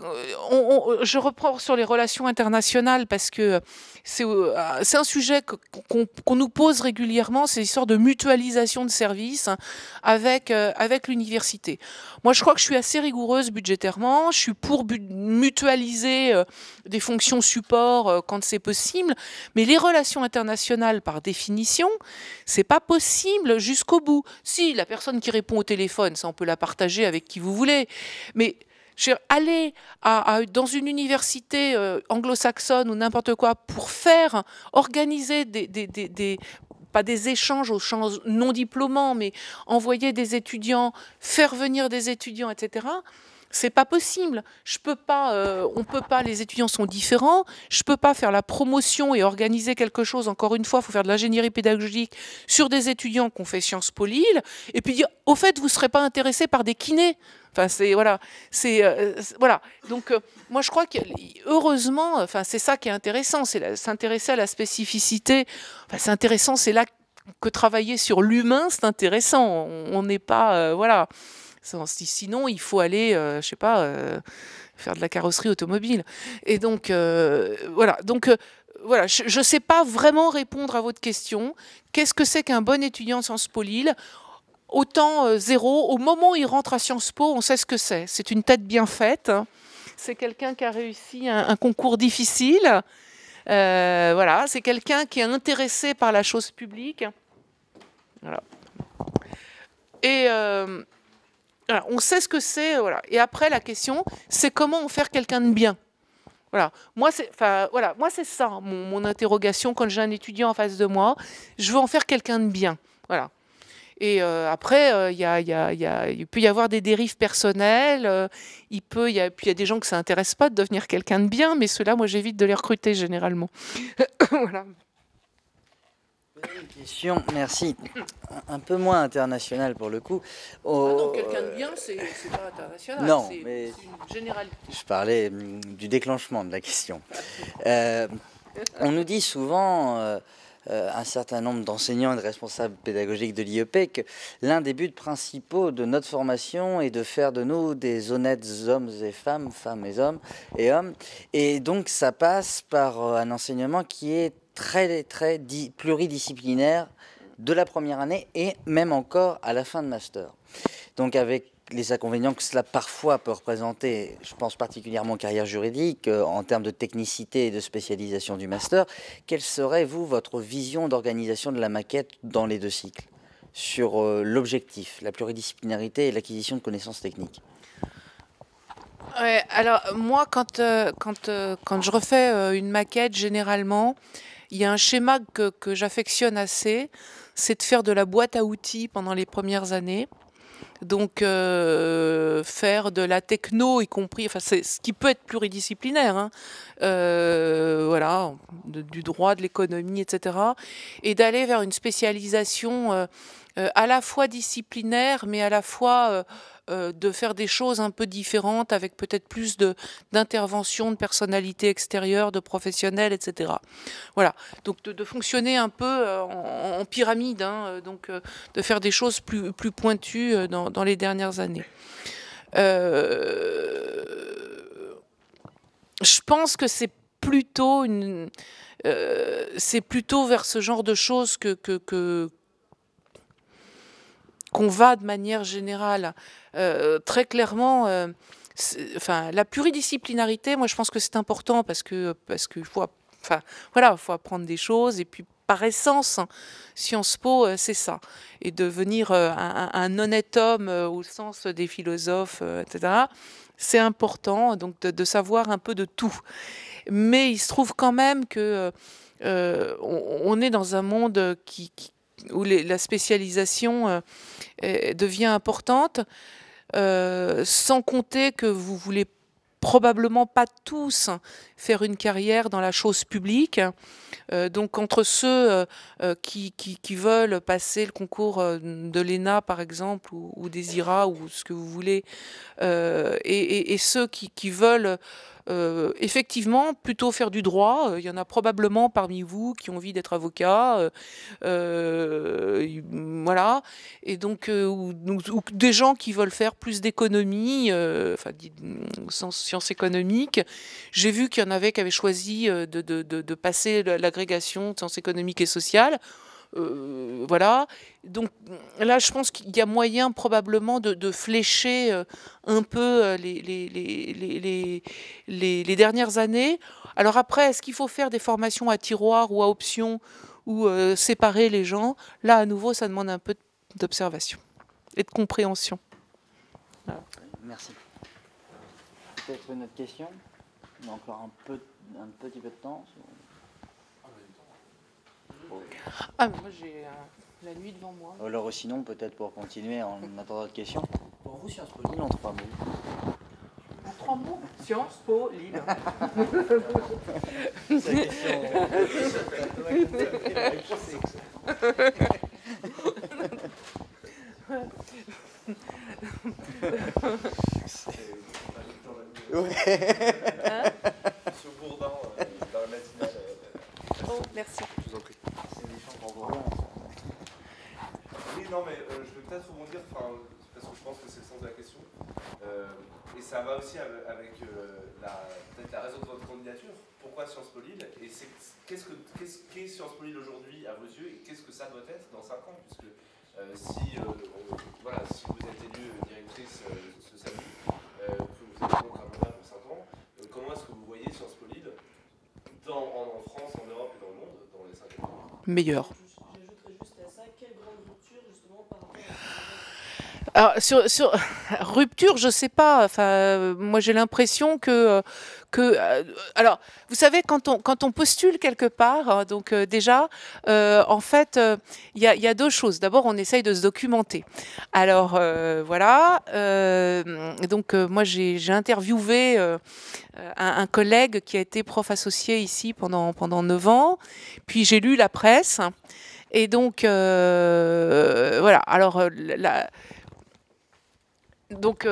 Je reprends sur les relations internationales parce que c'est un sujet qu'on nous pose régulièrement, c'est l'histoire de mutualisation de services avec l'université. Moi, je crois que je suis assez rigoureuse budgétairement, je suis pour mutualiser des fonctions support quand c'est possible, mais les relations internationales, par définition, c'est pas possible jusqu'au bout. Si, la personne qui répond au téléphone, ça on peut la partager avec qui vous voulez, mais aller dans une université anglo-saxonne ou n'importe quoi pour organiser pas des échanges aux champs non diplômants, mais envoyer des étudiants, faire venir des étudiants, etc., c'est pas possible. Je peux pas, on peut pas, les étudiants sont différents, je peux pas faire la promotion et organiser quelque chose, encore une fois, il faut faire de l'ingénierie pédagogique sur des étudiants qui ont fait Sciences Po Lille, et puis dire, au fait, vous serez pas intéressé par des kinés. Enfin, voilà. Donc, moi, je crois que heureusement, enfin, c'est ça qui est intéressant, c'est s'intéresser à la spécificité. Enfin, c'est intéressant, c'est là que travailler sur l'humain, c'est intéressant. On n'est pas, voilà. Sinon, il faut aller, je sais pas, faire de la carrosserie automobile. Et donc, voilà. Donc, voilà, je ne sais pas vraiment répondre à votre question. Qu'est-ce que c'est qu'un bon étudiant en Sciences Po Lille? Autant zéro, au moment où il rentre à Sciences Po, on sait ce que c'est. C'est une tête bien faite. Hein. C'est quelqu'un qui a réussi un concours difficile. Voilà, c'est quelqu'un qui est intéressé par la chose publique. Voilà. Et voilà, on sait ce que c'est. Voilà. Et après, la question, c'est comment en faire quelqu'un de bien. Voilà. Moi, c'est ça, mon interrogation quand j'ai un étudiant en face de moi. Je veux en faire quelqu'un de bien. Voilà. Et après, il peut y avoir des dérives personnelles. Puis il y a des gens que ça n'intéresse pas de devenir quelqu'un de bien, mais ceux-là, moi, j'évite de les recruter généralement. Voilà. Une question, merci. Un peu moins internationale pour le coup. Non, quelqu'un de bien, c'est pas international. Non, mais c'est une généralité. Je parlais du déclenchement de la question. On nous dit souvent, un certain nombre d'enseignants et de responsables pédagogiques de l'IEP, que l'un des buts principaux de notre formation est de faire de nous des honnêtes hommes et femmes, femmes et hommes, et donc ça passe par un enseignement qui est très pluridisciplinaire de la première année et même encore à la fin de master. Donc avec les inconvénients que cela parfois peut représenter, je pense particulièrement en carrière juridique, en termes de technicité et de spécialisation du master. Quelle serait, vous, votre vision d'organisation de la maquette dans les 2 cycles, sur l'objectif, la pluridisciplinarité et l'acquisition de connaissances techniques? Ouais, alors moi, quand je refais une maquette, généralement, il y a un schéma que j'affectionne assez, c'est de faire de la boîte à outils pendant les premières années. Donc faire de la techno, y compris, enfin c'est ce qui peut être pluridisciplinaire, hein, voilà, du droit, de l'économie, etc. Et d'aller vers une spécialisation à la fois disciplinaire, mais à la fois de faire des choses un peu différentes, avec peut-être plus d'intervention de personnalités extérieures, de professionnels, etc. Voilà, donc de fonctionner un peu en pyramide, hein, donc de faire des choses plus pointues dans les dernières années. Je pense que c'est plutôt vers ce genre de choses qu'on va de manière générale. Très clairement, enfin, la pluridisciplinarité, moi je pense que c'est important parce qu'il faut, enfin, voilà, faut apprendre des choses, et puis par essence, Sciences Po, c'est ça. Et devenir un honnête homme au sens des philosophes, etc., c'est important, donc de savoir un peu de tout. Mais il se trouve quand même que on est dans un monde où la spécialisation devient importante, sans compter que vous voulez probablement pas tous faire une carrière dans la chose publique. Donc entre ceux qui veulent passer le concours de l'ENA par exemple, ou des IRA, ou ce que vous voulez, et ceux qui veulent effectivement plutôt faire du droit, il y en a probablement parmi vous qui ont envie d'être avocat, voilà, et donc ou des gens qui veulent faire plus d'économie, enfin au sens sciences économiques. J'ai vu qu'il y en avait qui avaient choisi de passer l'agrégation de sciences économiques et sociales. Voilà, donc là je pense qu'il y a moyen probablement de flécher un peu les dernières années. Alors après, est-ce qu'il faut faire des formations à tiroir ou à option, ou séparer les gens? Là à nouveau ça demande un peu d'observation et de compréhension. Voilà. Merci. Peut-être une autre question? On a encore un petit peu de temps. Ah, mais moi j'ai la nuit devant moi. Alors sinon, peut-être pour continuer en attendant d'autres questions. Pour vous, Sciences Po Lille en 3 mots. En 3 mots? Sciences Po Lille. C'est la question. Monsieur Bourdin, dans la matinale. Oh, merci. Je vous en prie. Oui, non, mais je vais peut-être rebondir, parce que je pense que c'est le sens de la question. Et ça va aussi avec peut-être la raison de votre candidature. Pourquoi Sciences Po Lille? Et qu'est-ce qu'est Sciences Po Lille aujourd'hui à vos yeux, et qu'est-ce que ça doit être dans 5 ans? Puisque si vous êtes élue directrice ce samedi, que vous êtes donc un mandat pour 5 ans, comment est-ce que vous voyez Sciences Po Lille en France, en Europe et dans le monde dans les 5 ans? Meilleur. J'ajouterais juste à ça, quelle grande rupture justement par rapport à... Alors, sur rupture, je sais pas. Enfin, moi j'ai l'impression que alors, vous savez, quand on postule quelque part, hein, donc déjà, en fait, il y a 2 choses. D'abord, on essaye de se documenter. Alors voilà. Donc moi j'ai interviewé un collègue qui a été prof associé ici pendant 9 ans. Puis j'ai lu la presse. Et donc voilà. Alors donc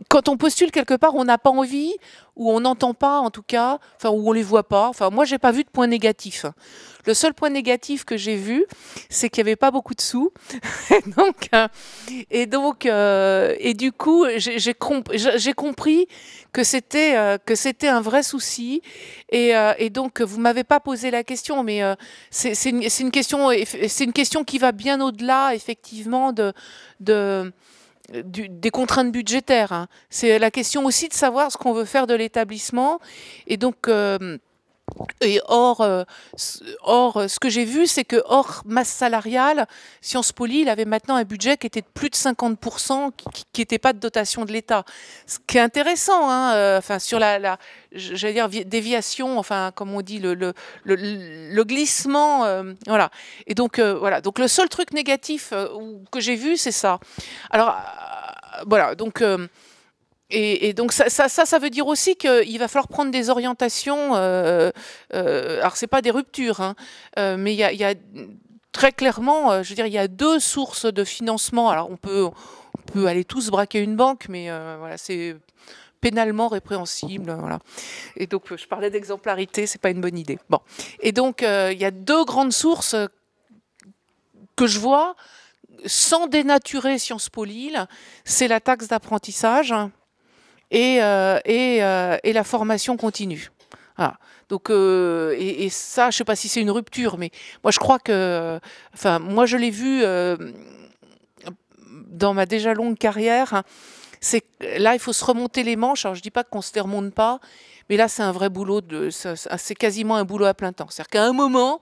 quand on postule quelque part, on n'a pas envie, ou on n'entend pas en tout cas, enfin, ou on les voit pas. Enfin, moi, j'ai pas vu de point négatif. Le seul point négatif que j'ai vu, c'est qu'il n'y avait pas beaucoup de sous. Et du coup, j'ai compris que c'était un vrai souci. Et donc, vous m'avez pas posé la question, mais c'est une question qui va bien au-delà, effectivement, des contraintes budgétaires. Hein. C'est la question aussi de savoir ce qu'on veut faire de l'établissement. Et donc, ce que j'ai vu, c'est que hors masse salariale, Sciences Po Lille avait maintenant un budget qui était de plus de 50%, qui n'était pas de dotation de l'État. Ce qui est intéressant, hein, enfin, sur j'allais dire, déviation, enfin, comme on dit, le glissement, voilà. Et donc, voilà. Donc, le seul truc négatif que j'ai vu, c'est ça. Alors, voilà. Donc, et donc ça veut dire aussi qu'il va falloir prendre des orientations. Alors c'est pas des ruptures, hein, mais il y a très clairement, je veux dire, il y a 2 sources de financement. Alors on peut aller tous braquer une banque, mais voilà, c'est pénalement répréhensible, voilà. Et donc je parlais d'exemplarité, c'est pas une bonne idée. Bon, et donc il y a 2 grandes sources que je vois sans dénaturer Sciences Po Lille, c'est la taxe d'apprentissage. Et la formation continue. Voilà. Donc, et ça, je ne sais pas si c'est une rupture, mais moi je crois que, enfin, moi je l'ai vu dans ma déjà longue carrière. Hein, c'est là, il faut se remonter les manches. Alors, je dis pas qu'on se les remonte pas, mais là, c'est un vrai boulot c'est quasiment un boulot à plein temps. C'est-à-dire qu'à un moment,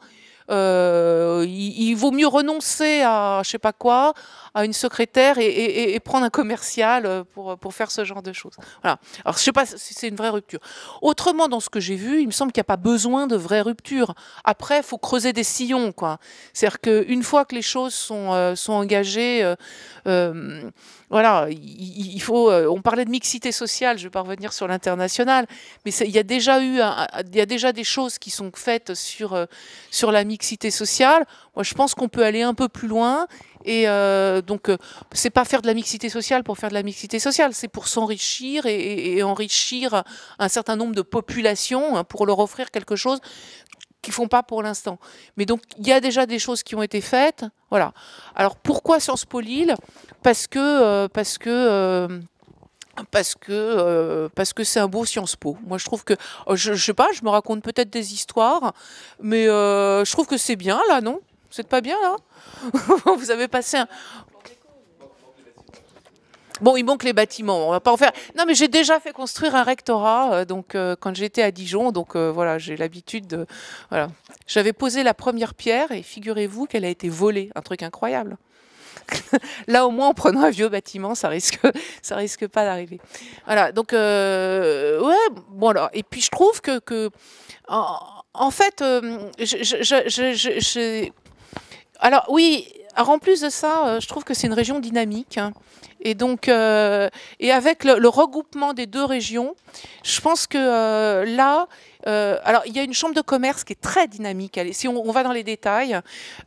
il vaut mieux renoncer à je sais pas quoi, à une secrétaire et prendre un commercial pour faire ce genre de choses. Voilà. Alors je sais pas si c'est une vraie rupture. Autrement, dans ce que j'ai vu, il me semble qu'il n'y a pas besoin de vraie rupture. Après, il faut creuser des sillons, quoi. C'est-à-dire qu'une fois que les choses sont engagées, voilà, il faut. On parlait de mixité sociale. Je ne vais pas revenir sur l'international, mais il y a déjà des choses qui sont faites sur la mixité sociale. Moi, je pense qu'on peut aller un peu plus loin. Et donc, c'est pas faire de la mixité sociale pour faire de la mixité sociale, c'est pour s'enrichir et enrichir un certain nombre de populations, hein, pour leur offrir quelque chose qu'ils font pas pour l'instant. Mais donc, il y a déjà des choses qui ont été faites. Voilà. Alors, pourquoi Sciences Po Lille ? Parce que c'est un beau Sciences Po. Moi, je trouve que, je sais pas, je me raconte peut-être des histoires, mais je trouve que c'est bien, là, non ? Vous n'êtes pas bien, là ? Vous avez passé un... Bon, il manque les bâtiments, on va pas en faire... Non, mais j'ai déjà fait construire un rectorat, donc quand j'étais à Dijon, donc voilà, j'ai l'habitude de... Voilà. J'avais posé la première pierre, et figurez-vous qu'elle a été volée, un truc incroyable. Là, au moins, en prenant un vieux bâtiment, ça risque pas d'arriver. Voilà, donc, ouais, bon, alors, et puis je trouve que en fait, alors oui, alors en plus de ça, je trouve que c'est une région dynamique, hein, et donc, et avec le regroupement des 2 régions, je pense que là, alors il y a une chambre de commerce qui est très dynamique. Si on va dans les détails,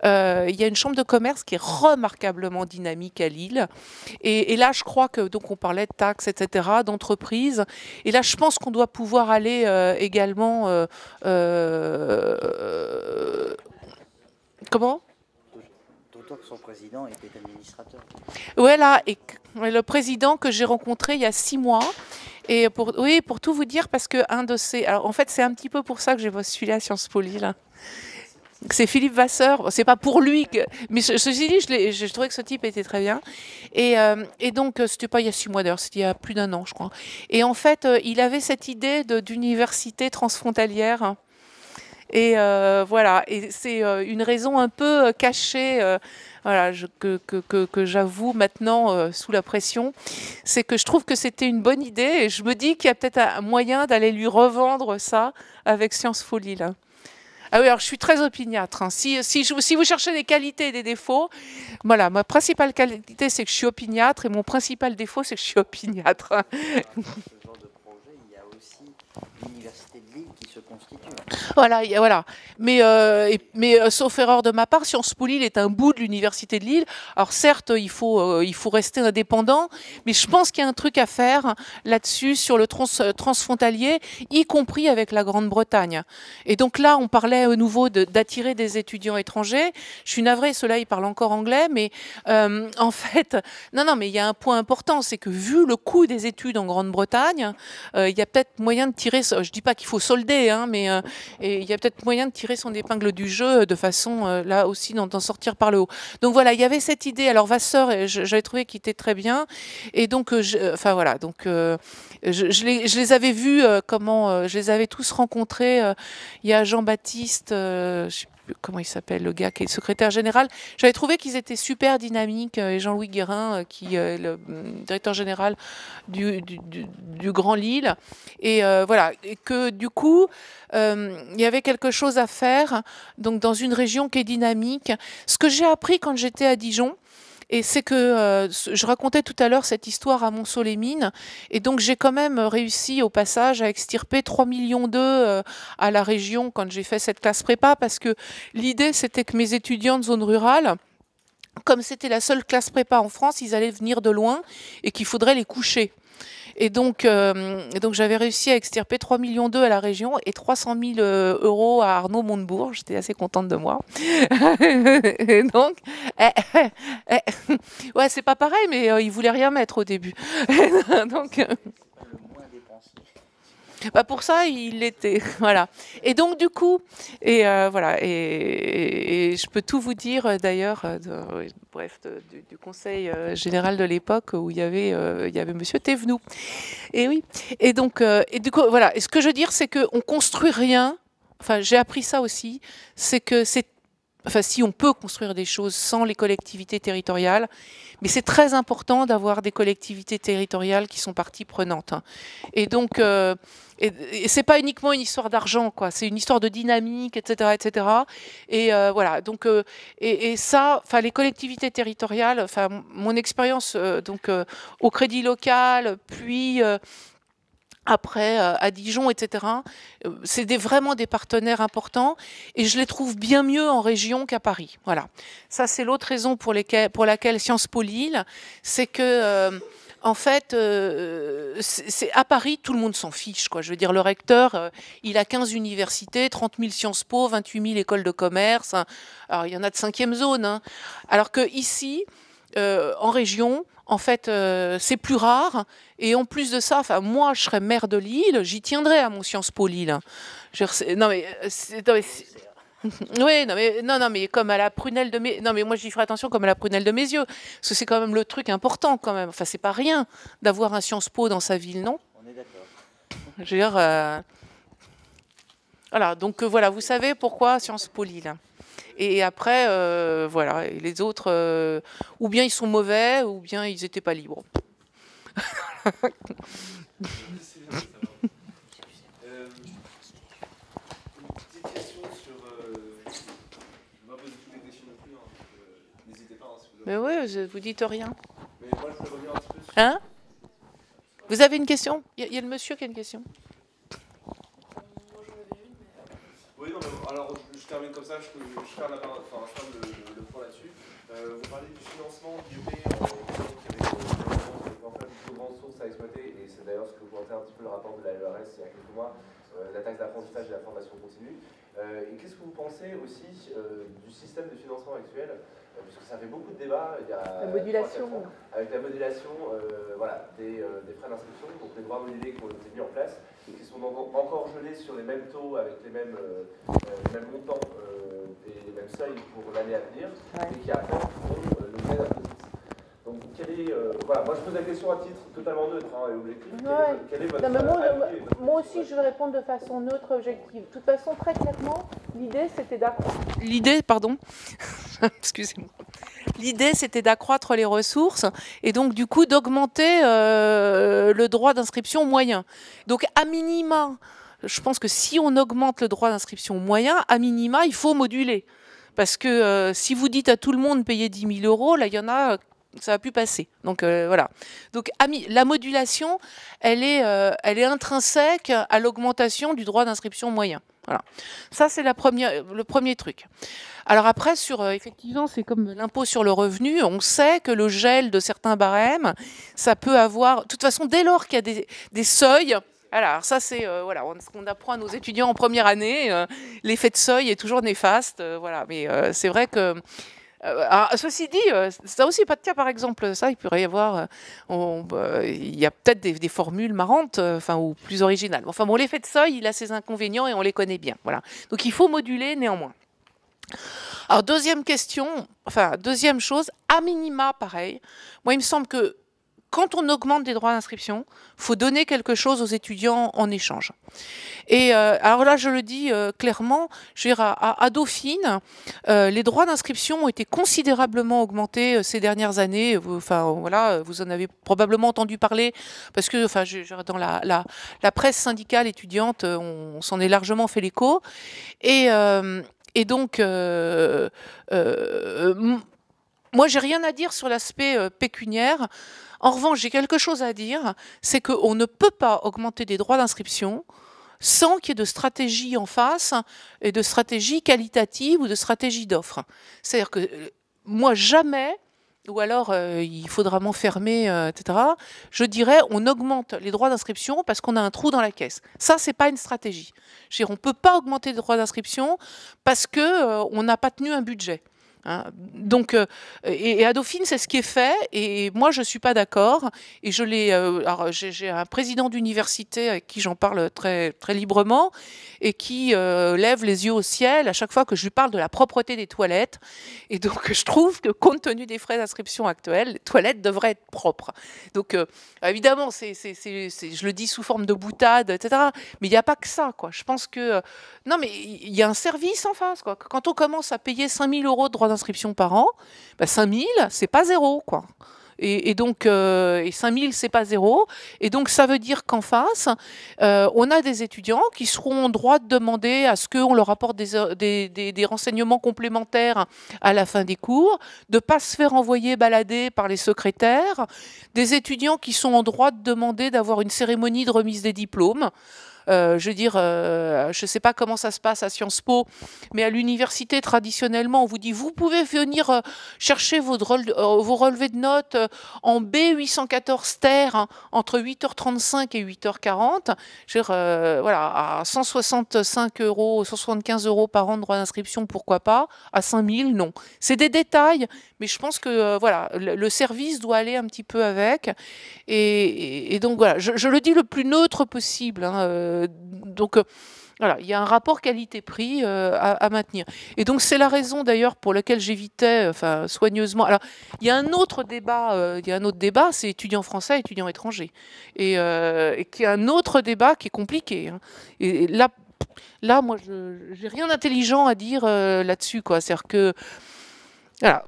il y a une chambre de commerce qui est remarquablement dynamique à Lille. Et là, je crois que donc on parlait de taxes, etc., d'entreprises. Et là, je pense qu'on doit pouvoir aller également. Comment ? D'autant que son président était administrateur. Voilà, et le président que j'ai rencontré il y a 6 mois. Et pour tout vous dire, parce que alors en fait, c'est un petit peu pour ça que j'ai postulé à Sciences Po Lille. C'est Philippe Vasseur. C'est pas pour lui, mais ceci dit, je trouvais que ce type était très bien. Et donc, c'était pas il y a 6 mois d'ailleurs, c'était il y a plus d'1 an, je crois. Et en fait, il avait cette idée d'université transfrontalière. Et voilà, et c'est une raison un peu cachée, voilà, que j'avoue maintenant sous la pression, c'est que je trouve que c'était une bonne idée et je me dis qu'il y a peut-être un moyen d'aller lui revendre ça avec Sciences Po Lille. Ah oui, alors je suis très opiniâtre. Hein. Si vous cherchez des qualités et des défauts, voilà, ma principale qualité c'est que je suis opiniâtre et mon principal défaut c'est que je suis opiniâtre. Ce genre de projet, il y a aussi l'université de Lille qui se constitue. Voilà, voilà. Mais sauf erreur de ma part, Sciences Po Lille est un bout de l'université de Lille. Alors certes, il faut rester indépendant, mais je pense qu'il y a un truc à faire là-dessus sur le transfrontalier, y compris avec la Grande-Bretagne. Et donc là, on parlait au nouveau d'attirer des étudiants étrangers. Je suis navrée, ceux-là, ils parlent encore anglais, mais en fait, non, mais il y a un point important, c'est que vu le coût des études en Grande-Bretagne, il y a peut-être moyen de tirer, je dis pas qu'il faut solder, hein, mais et il y a peut-être moyen de tirer son épingle du jeu de façon, là aussi, d'en sortir par le haut. Donc voilà, il y avait cette idée. Alors Vasseur, j'avais trouvé qu'il était très bien. Et donc, enfin voilà, donc je les avais vus, je les avais tous rencontrés. Il y a Jean-Baptiste, je sais plus comment il s'appelle, le gars qui est le secrétaire général. J'avais trouvé qu'ils étaient super dynamiques. Et Jean-Louis Guérin, qui est le directeur général du Grand Lille. Et voilà, et que du coup, il y avait quelque chose à faire donc dans une région qui est dynamique. Ce que j'ai appris quand j'étais à Dijon, et c'est que je racontais tout à l'heure cette histoire à Montceau-les-Mines, et donc j'ai quand même réussi au passage à extirper 3,2 millions à la région quand j'ai fait cette classe prépa, parce que l'idée c'était que mes étudiants de zone rurale, comme c'était la seule classe prépa en France, ils allaient venir de loin et qu'il faudrait les coucher. Et donc j'avais réussi à extirper 3,2 millions à la région et 300 000 euros à Arnaud Montebourg. J'étais assez contente de moi. Et donc, ouais, c'est pas pareil, mais il voulait rien mettre au début. Donc, bah pour ça, il l'était, voilà. Et donc du coup, et voilà, et je peux tout vous dire d'ailleurs, bref, du conseil général de l'époque où il y avait Monsieur Thévenoud. Et oui. Et donc, et du coup, voilà. Et ce que je veux dire, c'est qu'on construit rien. Enfin, j'ai appris ça aussi. C'est que enfin, si on peut construire des choses sans les collectivités territoriales, mais c'est très important d'avoir des collectivités territoriales qui sont partie prenante. Et donc, et c'est pas uniquement une histoire d'argent, quoi. C'est une histoire de dynamique, etc., etc. Et voilà. Donc, et ça, enfin, les collectivités territoriales, enfin, mon expérience, donc, au Crédit Local, puis après, à Dijon, etc. C'est vraiment des partenaires importants et je les trouve bien mieux en région qu'à Paris. Voilà. Ça, c'est l'autre raison pour laquelle Sciences Po Lille, c'est que, en fait, c'est à Paris, tout le monde s'en fiche, quoi. Je veux dire, le recteur, il a 15 universités, 30 000 Sciences Po, 28 000 écoles de commerce. Hein. Alors, il y en a de 5e zone. Hein. Alors que ici, en région, en fait, c'est plus rare. Et en plus de ça, enfin, moi, je serais maire de Lille, j'y tiendrais à mon Sciences Po Lille. Non, mais, oui, non, mais comme à la prunelle de mes... Non, mais moi, j'y ferai attention comme à la prunelle de mes yeux. Parce que c'est quand même le truc important, quand même. Enfin, c'est pas rien d'avoir un Sciences Po dans sa ville, non? On est d'accord. Je veux dire... Voilà, donc voilà, vous savez pourquoi Sciences Po Lille. Et après, voilà, et les autres, ou bien ils sont mauvais, ou bien ils n'étaient pas libres. Petite question sur. Je ne vais pas poser toutes les questions non plus, hein, n'hésitez pas. Hein, si vous avez... Mais oui, vous dites rien. Mais moi, je voulais revenir un petit peu sur. Hein? Vous avez une question? Il y a le monsieur qui a une question. Oui, non, mais alors je termine comme ça, je ferme le point là-dessus. Vous parlez du financement d'IEP, qui avait de grandes sources à exploiter, et c'est d'ailleurs ce que pointait un petit peu le rapport de la LERS il y a quelques mois, la taxe d'apprentissage et la formation continue. Et qu'est-ce que vous pensez aussi du système de financement actuel, puisque ça fait beaucoup de débats, il y a la modulation. Avec la modulation voilà, des frais d'inscription, donc les droits modulés qui ont été mis en place, qui sont encore gelés sur les mêmes taux, avec les mêmes montants et les mêmes seuils pour l'année à venir, et qui après font le fait d'impositif. Donc, voilà, moi je pose la question à titre totalement neutre et objectif. Quel est votre avis? Moi aussi, je vais répondre de façon neutre, objective. De toute façon, très clairement, l'idée c'était d'accroître. Excusez-moi. L'idée c'était d'accroître les ressources et donc du coup d'augmenter le droit d'inscription moyen. Donc à minima, je pense que si on augmente le droit d'inscription moyen, à minima, il faut moduler. Parce que si vous dites à tout le monde payer 10 000 euros, là il y en a... ça va plus passer. Donc voilà. Donc la modulation, elle est intrinsèque à l'augmentation du droit d'inscription moyen. Voilà. Ça, c'est le premier truc. Alors après, effectivement, c'est comme l'impôt sur le revenu. On sait que le gel de certains barèmes, ça peut avoir... De toute façon, dès lors qu'il y a des seuils... Alors ça, c'est voilà, ce qu'on apprend à nos étudiants en première année. L'effet de seuil est toujours néfaste. Voilà. Mais c'est vrai que... alors, ceci dit, ça aussi, tiens, par exemple, ça, il pourrait y avoir, il y a peut-être des formules marrantes, ou plus originales. Enfin bon, l'effet de seuil, il a ses inconvénients et on les connaît bien. Voilà. Donc il faut moduler néanmoins. Alors deuxième chose, à minima, pareil. Moi, il me semble que quand on augmente des droits d'inscription, il faut donner quelque chose aux étudiants en échange. Et alors là, je le dis clairement, je veux dire, à Dauphine, les droits d'inscription ont été considérablement augmentés ces dernières années. Voilà, vous en avez probablement entendu parler, parce que dans la presse syndicale étudiante, on s'en est largement fait l'écho. Et donc, moi, j'ai rien à dire sur l'aspect pécuniaire. En revanche, j'ai quelque chose à dire, c'est qu'on ne peut pas augmenter des droits d'inscription sans qu'il y ait de stratégie en face, et de stratégie qualitative ou de stratégie d'offre. C'est-à-dire que moi, jamais, ou alors il faudra m'enfermer, etc., je dirais on augmente les droits d'inscription parce qu'on a un trou dans la caisse. Ça, c'est pas une stratégie. Je veux dire, on ne peut pas augmenter les droits d'inscription parce qu'on n'a pas tenu un budget. Hein. Donc, et à Dauphine, c'est ce qui est fait, et moi, je ne suis pas d'accord. Et j'ai un président d'université avec qui j'en parle très, très librement, et qui lève les yeux au ciel à chaque fois que je lui parle de la propreté des toilettes. Et donc, je trouve que, compte tenu des frais d'inscription actuels, les toilettes devraient être propres. Donc, évidemment, je le dis sous forme de boutade, etc. Mais il n'y a pas que ça, quoi. Je pense que... non, mais il y a un service en face, quoi. Quand on commence à payer 5 000 € de droits d'inscription par an, 5 000, c'est pas zéro, quoi. Et donc, 5 000, c'est pas zéro. Et donc, ça veut dire qu'en face, on a des étudiants qui seront en droit de demander à ce qu'on leur apporte des renseignements complémentaires à la fin des cours, de ne pas se faire envoyer balader par les secrétaires, des étudiants qui sont en droit de demander d'avoir une cérémonie de remise des diplômes. Je veux dire, je ne sais pas comment ça se passe à Sciences Po, mais à l'université, traditionnellement, on vous dit, vous pouvez venir chercher vos relevés de notes en B814 terre, hein, entre 8h35 et 8h40. Je veux dire, voilà, à 165 €, 175 € par an de droits d'inscription, pourquoi pas. À 5 000, non. C'est des détails, mais je pense que voilà, le service doit aller un petit peu avec. Et donc, voilà, je le dis le plus neutre possible, hein, donc voilà, il y a un rapport qualité-prix à maintenir. Et donc c'est la raison d'ailleurs pour laquelle j'évitais soigneusement. Alors il y a un autre débat, c'est étudiants français, étudiants étrangers, et qui est un autre débat qui est compliqué. Hein. Et là, moi, j'ai rien d'intelligent à dire là-dessus, quoi. C'est-à-dire que voilà.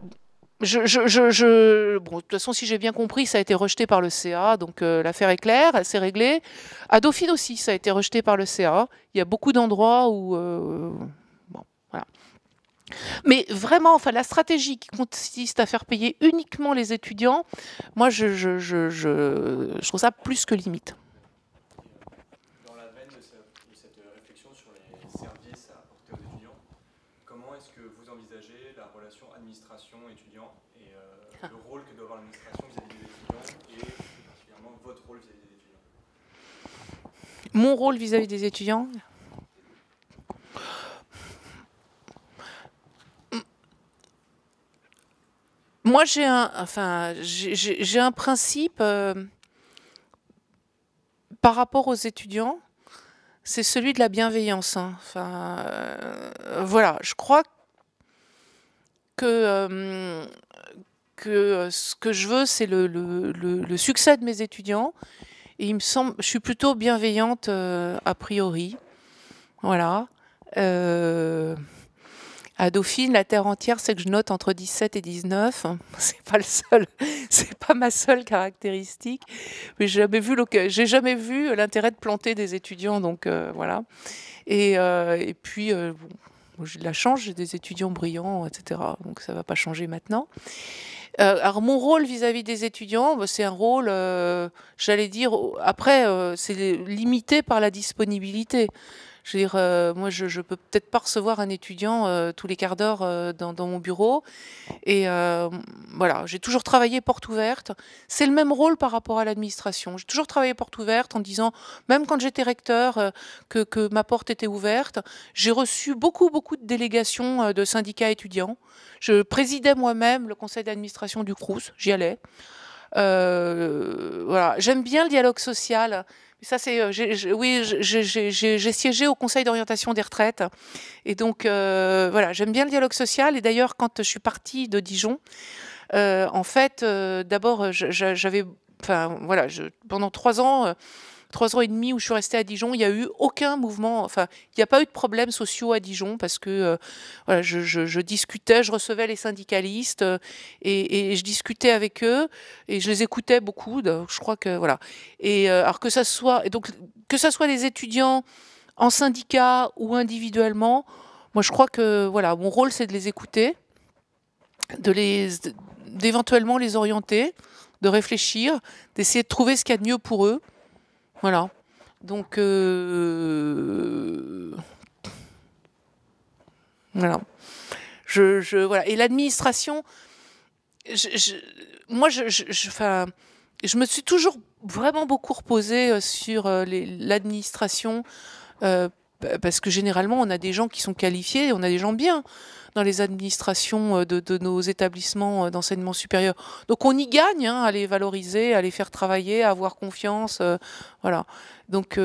Bon, de toute façon, si j'ai bien compris, ça a été rejeté par le CA, donc l'affaire est claire, c'est réglé. À Dauphine aussi, ça a été rejeté par le CA. Il y a beaucoup d'endroits où... bon, voilà. Mais vraiment, la stratégie qui consiste à faire payer uniquement les étudiants, moi, je trouve ça plus que limite. Dans la veine de cette réflexion sur les services à apporter aux étudiants, comment est-ce que vous envisagez la relation administration-étudiant et le rôle que doit avoir l'administration vis-à-vis des étudiants et plus particulièrement votre rôle vis-à-vis des étudiants? Mon rôle vis-à-vis des étudiants? Moi, j'ai un principe par rapport aux étudiants, c'est celui de la bienveillance. Hein. Voilà, je crois que ce que je veux, c'est le succès de mes étudiants. Et il me semble, je suis plutôt bienveillante a priori. Voilà. À Dauphine, la terre entière, c'est que je note entre 17 et 19. C'est pas c'est pas ma seule caractéristique. Mais j'ai jamais vu l'intérêt de planter des étudiants, donc voilà. Et puis, bon, j'ai de la chance, j'ai des étudiants brillants, etc. Donc ça va pas changer maintenant. Alors mon rôle vis-à-vis des étudiants, c'est un rôle, j'allais dire, après, c'est limité par la disponibilité. Je veux dire, moi, je peux peut-être pas recevoir un étudiant tous les quarts d'heure dans mon bureau. Et voilà, j'ai toujours travaillé porte ouverte. C'est le même rôle par rapport à l'administration. J'ai toujours travaillé porte ouverte en disant, même quand j'étais recteur, que ma porte était ouverte. J'ai reçu beaucoup de délégations de syndicats étudiants. Je présidais moi-même le conseil d'administration du Crous, j'y allais. Voilà, j'aime bien le dialogue social. Ça, c'est, oui, j'ai siégé au conseil d'orientation des retraites. Et donc, voilà, j'aime bien le dialogue social. Et d'ailleurs, quand je suis partie de Dijon, en fait, d'abord, j'avais, enfin, voilà, pendant 3 ans, 3 ans et demi où je suis restée à Dijon, il n'y a eu aucun mouvement, enfin, il n'y a pas eu de problèmes sociaux à Dijon parce que voilà, je discutais, je recevais les syndicalistes et je discutais avec eux et je les écoutais beaucoup. Donc je crois que voilà. Et alors que ça soit, et donc que ça soit les étudiants en syndicat ou individuellement, moi je crois que voilà, mon rôle c'est de les écouter, d'éventuellement les orienter, de réfléchir, d'essayer de trouver ce qu'il y a de mieux pour eux. Voilà. Donc, voilà. Voilà. Et l'administration, moi, je me suis toujours vraiment beaucoup reposée sur l'administration, parce que généralement, on a des gens qui sont qualifiés, on a des gens bien dans les administrations de nos établissements d'enseignement supérieur. Donc on y gagne, hein, à les valoriser, à les faire travailler, à avoir confiance. Voilà. Donc... Et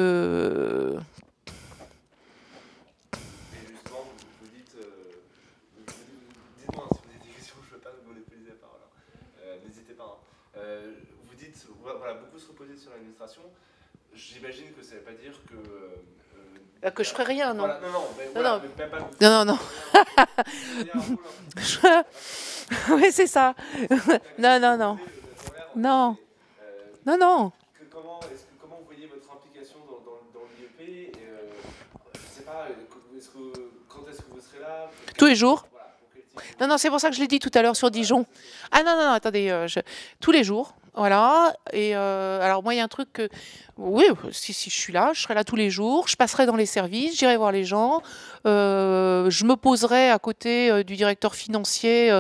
justement, vous dites... dites-moi si vous avez des questions, je ne veux pas vous monopoliser la parole. N'hésitez pas. Vous dites, voilà, beaucoup se reposer sur l'administration. J'imagine que ça ne veut pas dire que je ferai rien, non. Voilà, non, mais non, voilà, non. Mais pas Non. Oui, c'est ça. Non. Non. Comment vous voyez votre implication dans l'IEP? Je ne sais pas, quand est-ce que vous serez là? Tous les jours. Voilà, Non, c'est pour ça que je l'ai dit tout à l'heure sur Dijon. Ah non, attendez, tous les jours. Voilà. Et alors moi, il y a un truc que... Oui, si je suis là, je serai là tous les jours. Je passerai dans les services, j'irai voir les gens. Je me poserai à côté du directeur financier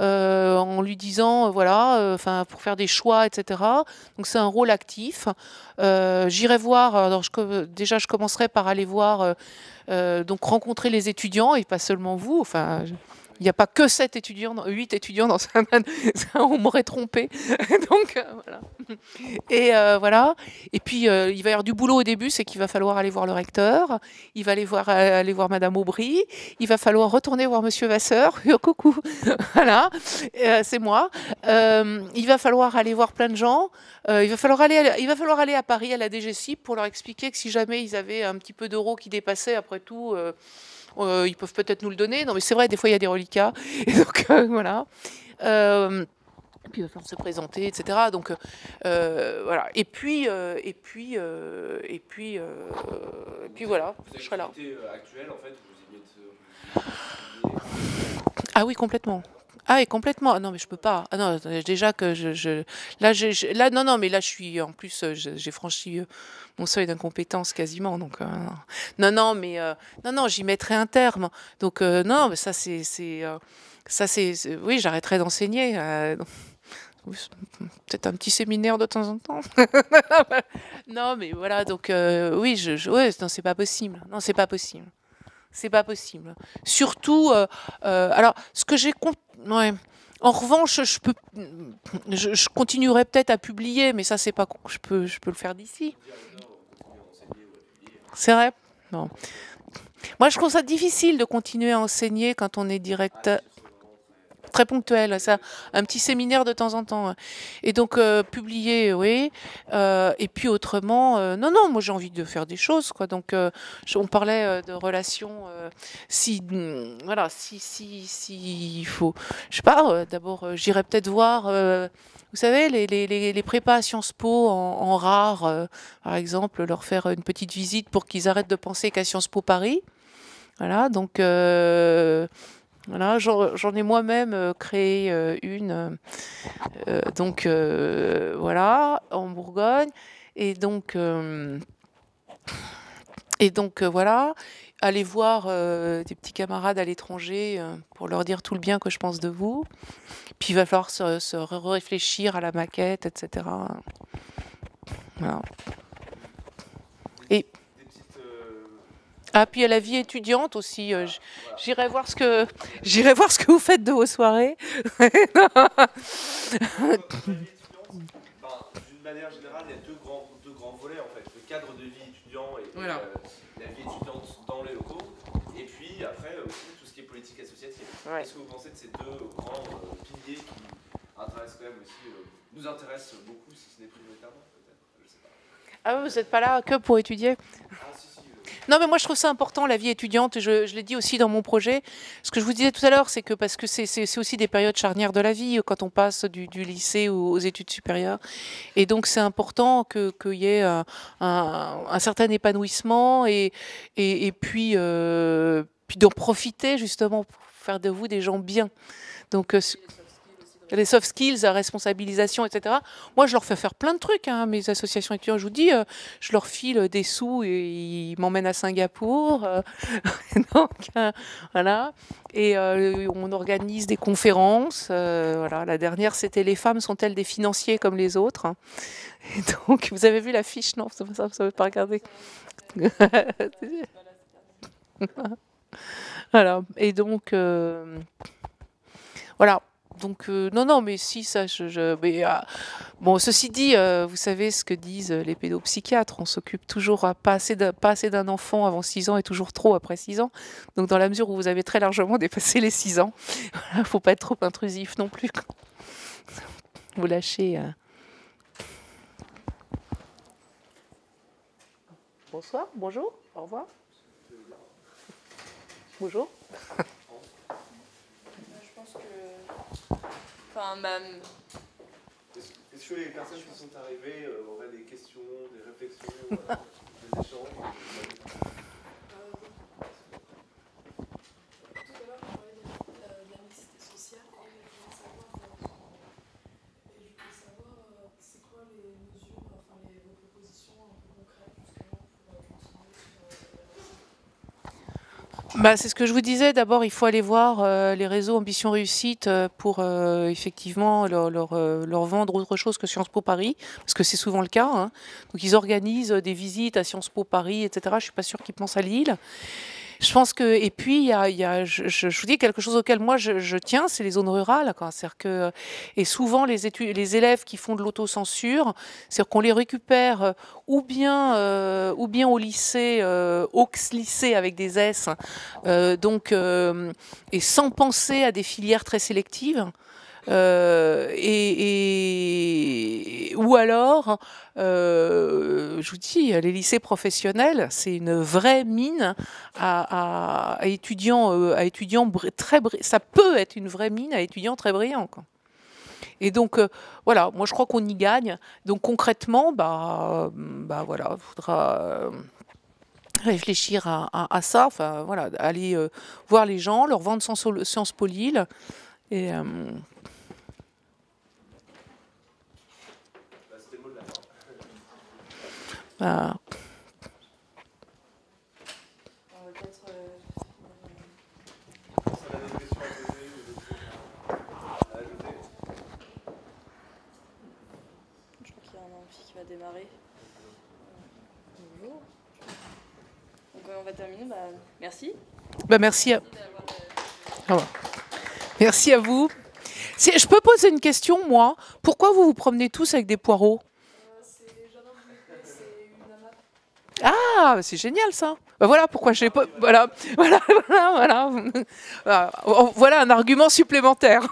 en lui disant, voilà, enfin pour faire des choix, etc. Donc c'est un rôle actif. J'irai voir... Alors déjà, je commencerai par aller voir, donc rencontrer les étudiants et pas seulement vous. Enfin... Il n'y a pas que 8 étudiants dans ça, on m'aurait trompé. Donc, voilà. Et voilà. Et puis, il va y avoir du boulot au début, c'est qu'il va falloir aller voir le recteur, il va aller voir Madame Aubry, il va falloir retourner voir Monsieur Vasseur. Coucou. Voilà, c'est moi. Il va falloir aller voir plein de gens. Il va falloir aller à Paris, à la DGCIP, pour leur expliquer que si jamais ils avaient un petit peu d'euros qui dépassaient, après tout... ils peuvent peut-être nous le donner. Non, mais c'est vrai, des fois, il y a des reliquats. Et donc, voilà. Et puis, il va falloir se présenter, etc. Donc, voilà. Et puis, voilà, je serai là. Actuelle, en fait, vous y mettez... Ah oui, complètement. Ah oui, complètement. Non, mais je peux pas. Ah non, déjà que là, non, mais là, je suis, en plus, j'ai franchi mon seuil d'incompétence quasiment. Donc, non, mais non, j'y mettrai un terme. Donc, non, mais ça, oui, j'arrêterai d'enseigner. Peut-être un petit séminaire de temps en temps. Non, mais voilà, donc, oui, ouais, non, c'est pas possible. Non, c'est pas possible. C'est pas possible. Surtout, alors, ce que j'ai... Ouais. En revanche, je continuerai peut-être à publier, mais ça, c'est pas... Je peux le faire d'ici. C'est vrai? Non. Moi, je trouve ça difficile de continuer à enseigner quand on est directeur... Très ponctuel, ça, un petit séminaire de temps en temps. Et donc, publier, oui. Et puis autrement, non, moi j'ai envie de faire des choses, quoi. Donc, on parlait de relations. Voilà, si il faut, je sais pas. D'abord, j'irai peut-être voir. Vous savez, les prépas à Sciences Po en rare, par exemple, leur faire une petite visite pour qu'ils arrêtent de penser qu'à Sciences Po Paris. Voilà, donc. Voilà, j'en ai moi-même créé une, donc voilà, en Bourgogne, et donc Et donc voilà, aller voir des petits camarades à l'étranger pour leur dire tout le bien que je pense de vous. Puis il va falloir se réfléchir à la maquette, etc. Voilà. Et puis à la vie étudiante aussi. J'irai voir ce que vous faites de vos soirées. D'une manière générale, il y a deux grands volets en fait. Le cadre de vie étudiant et Voilà. la vie étudiante dans les locaux. Et puis après aussi tout ce qui est politique associative. Ouais. Qu'est-ce que vous pensez de ces deux grands piliers qui intéressent quand même aussi, nous intéressent beaucoup, si ce n'est prioritairement peut-être, je sais pas. Ah oui, vous n'êtes pas là que pour étudier? Ah si. Non, mais moi je trouve ça important, la vie étudiante. Je l'ai dit aussi dans mon projet. Ce que je vous disais tout à l'heure, c'est que parce que c'est aussi des périodes charnières de la vie quand on passe du lycée aux études supérieures. Et donc c'est important qu'il y ait un certain épanouissement et puis d'en profiter justement pour faire de vous des gens bien. Donc les soft skills, la responsabilisation, etc. Moi, je leur fais faire plein de trucs, hein, mes associations étudiantes. Je vous dis, je leur file des sous et ils m'emmènent à Singapour. Donc, voilà. Et on organise des conférences. Voilà. La dernière, c'était « Les femmes sont-elles des financiers comme les autres ?» Et donc, vous avez vu l'affiche? Non, ça ne veut pas regarder. Voilà. Et donc, voilà. Donc non, mais si ça, bon, ceci dit, vous savez ce que disent les pédopsychiatres, on s'occupe toujours pas assez d'un enfant avant 6 ans et toujours trop après 6 ans. Donc dans la mesure où vous avez très largement dépassé les 6 ans, il ne faut pas être trop intrusif non plus. Vous lâchez. Bonsoir, bonjour, au revoir. Bonjour. Est-ce que les personnes qui sont arrivées auraient des questions, des réflexions, des échanges? Tout à l'heure, on parlait de la mixité sociale et je voulais savoir c'est quoi les mesures, enfin vos propositions un peu concrètes justement pour continuer sur C'est ce que je vous disais. D'abord, il faut aller voir les réseaux Ambition Réussite pour effectivement leur vendre autre chose que Sciences Po Paris, parce que c'est souvent le cas. Hein. Donc, ils organisent des visites à Sciences Po Paris, etc. Je ne suis pas sûre qu'ils pensent à Lille. Je pense que, et puis, je vous dis quelque chose auquel moi je tiens, c'est les zones rurales. C'est-à-dire que, et souvent les élèves qui font de l'autocensure, c'est-à-dire qu'on les récupère ou bien au lycée, aux lycées avec des S, et sans penser à des filières très sélectives. Ou alors, je vous dis, les lycées professionnels, c'est une vraie mine à étudiants très brillants. Ça peut être une vraie mine à étudiants très brillants, quoi. Et donc, voilà, moi je crois qu'on y gagne. Donc concrètement, voilà, il faudra réfléchir à ça. Enfin, voilà, aller voir les gens, leur vendre Sciences Po Lille. Et C'était le mot de la fin. On va peut-être. Ça a d'autres questions à poser ou d'autres choses à ajouter? Je crois qu'il y a un amphi qui va démarrer. Bonjour. Donc on va terminer. Merci. Merci merci à vous. Si, je peux poser une question, moi. Pourquoi vous vous promenez tous avec des poireaux? c'est les jardins du lycée, c'est une AMAP. Ah, c'est génial ça. Voilà pourquoi j'ai pas. Voilà un argument supplémentaire.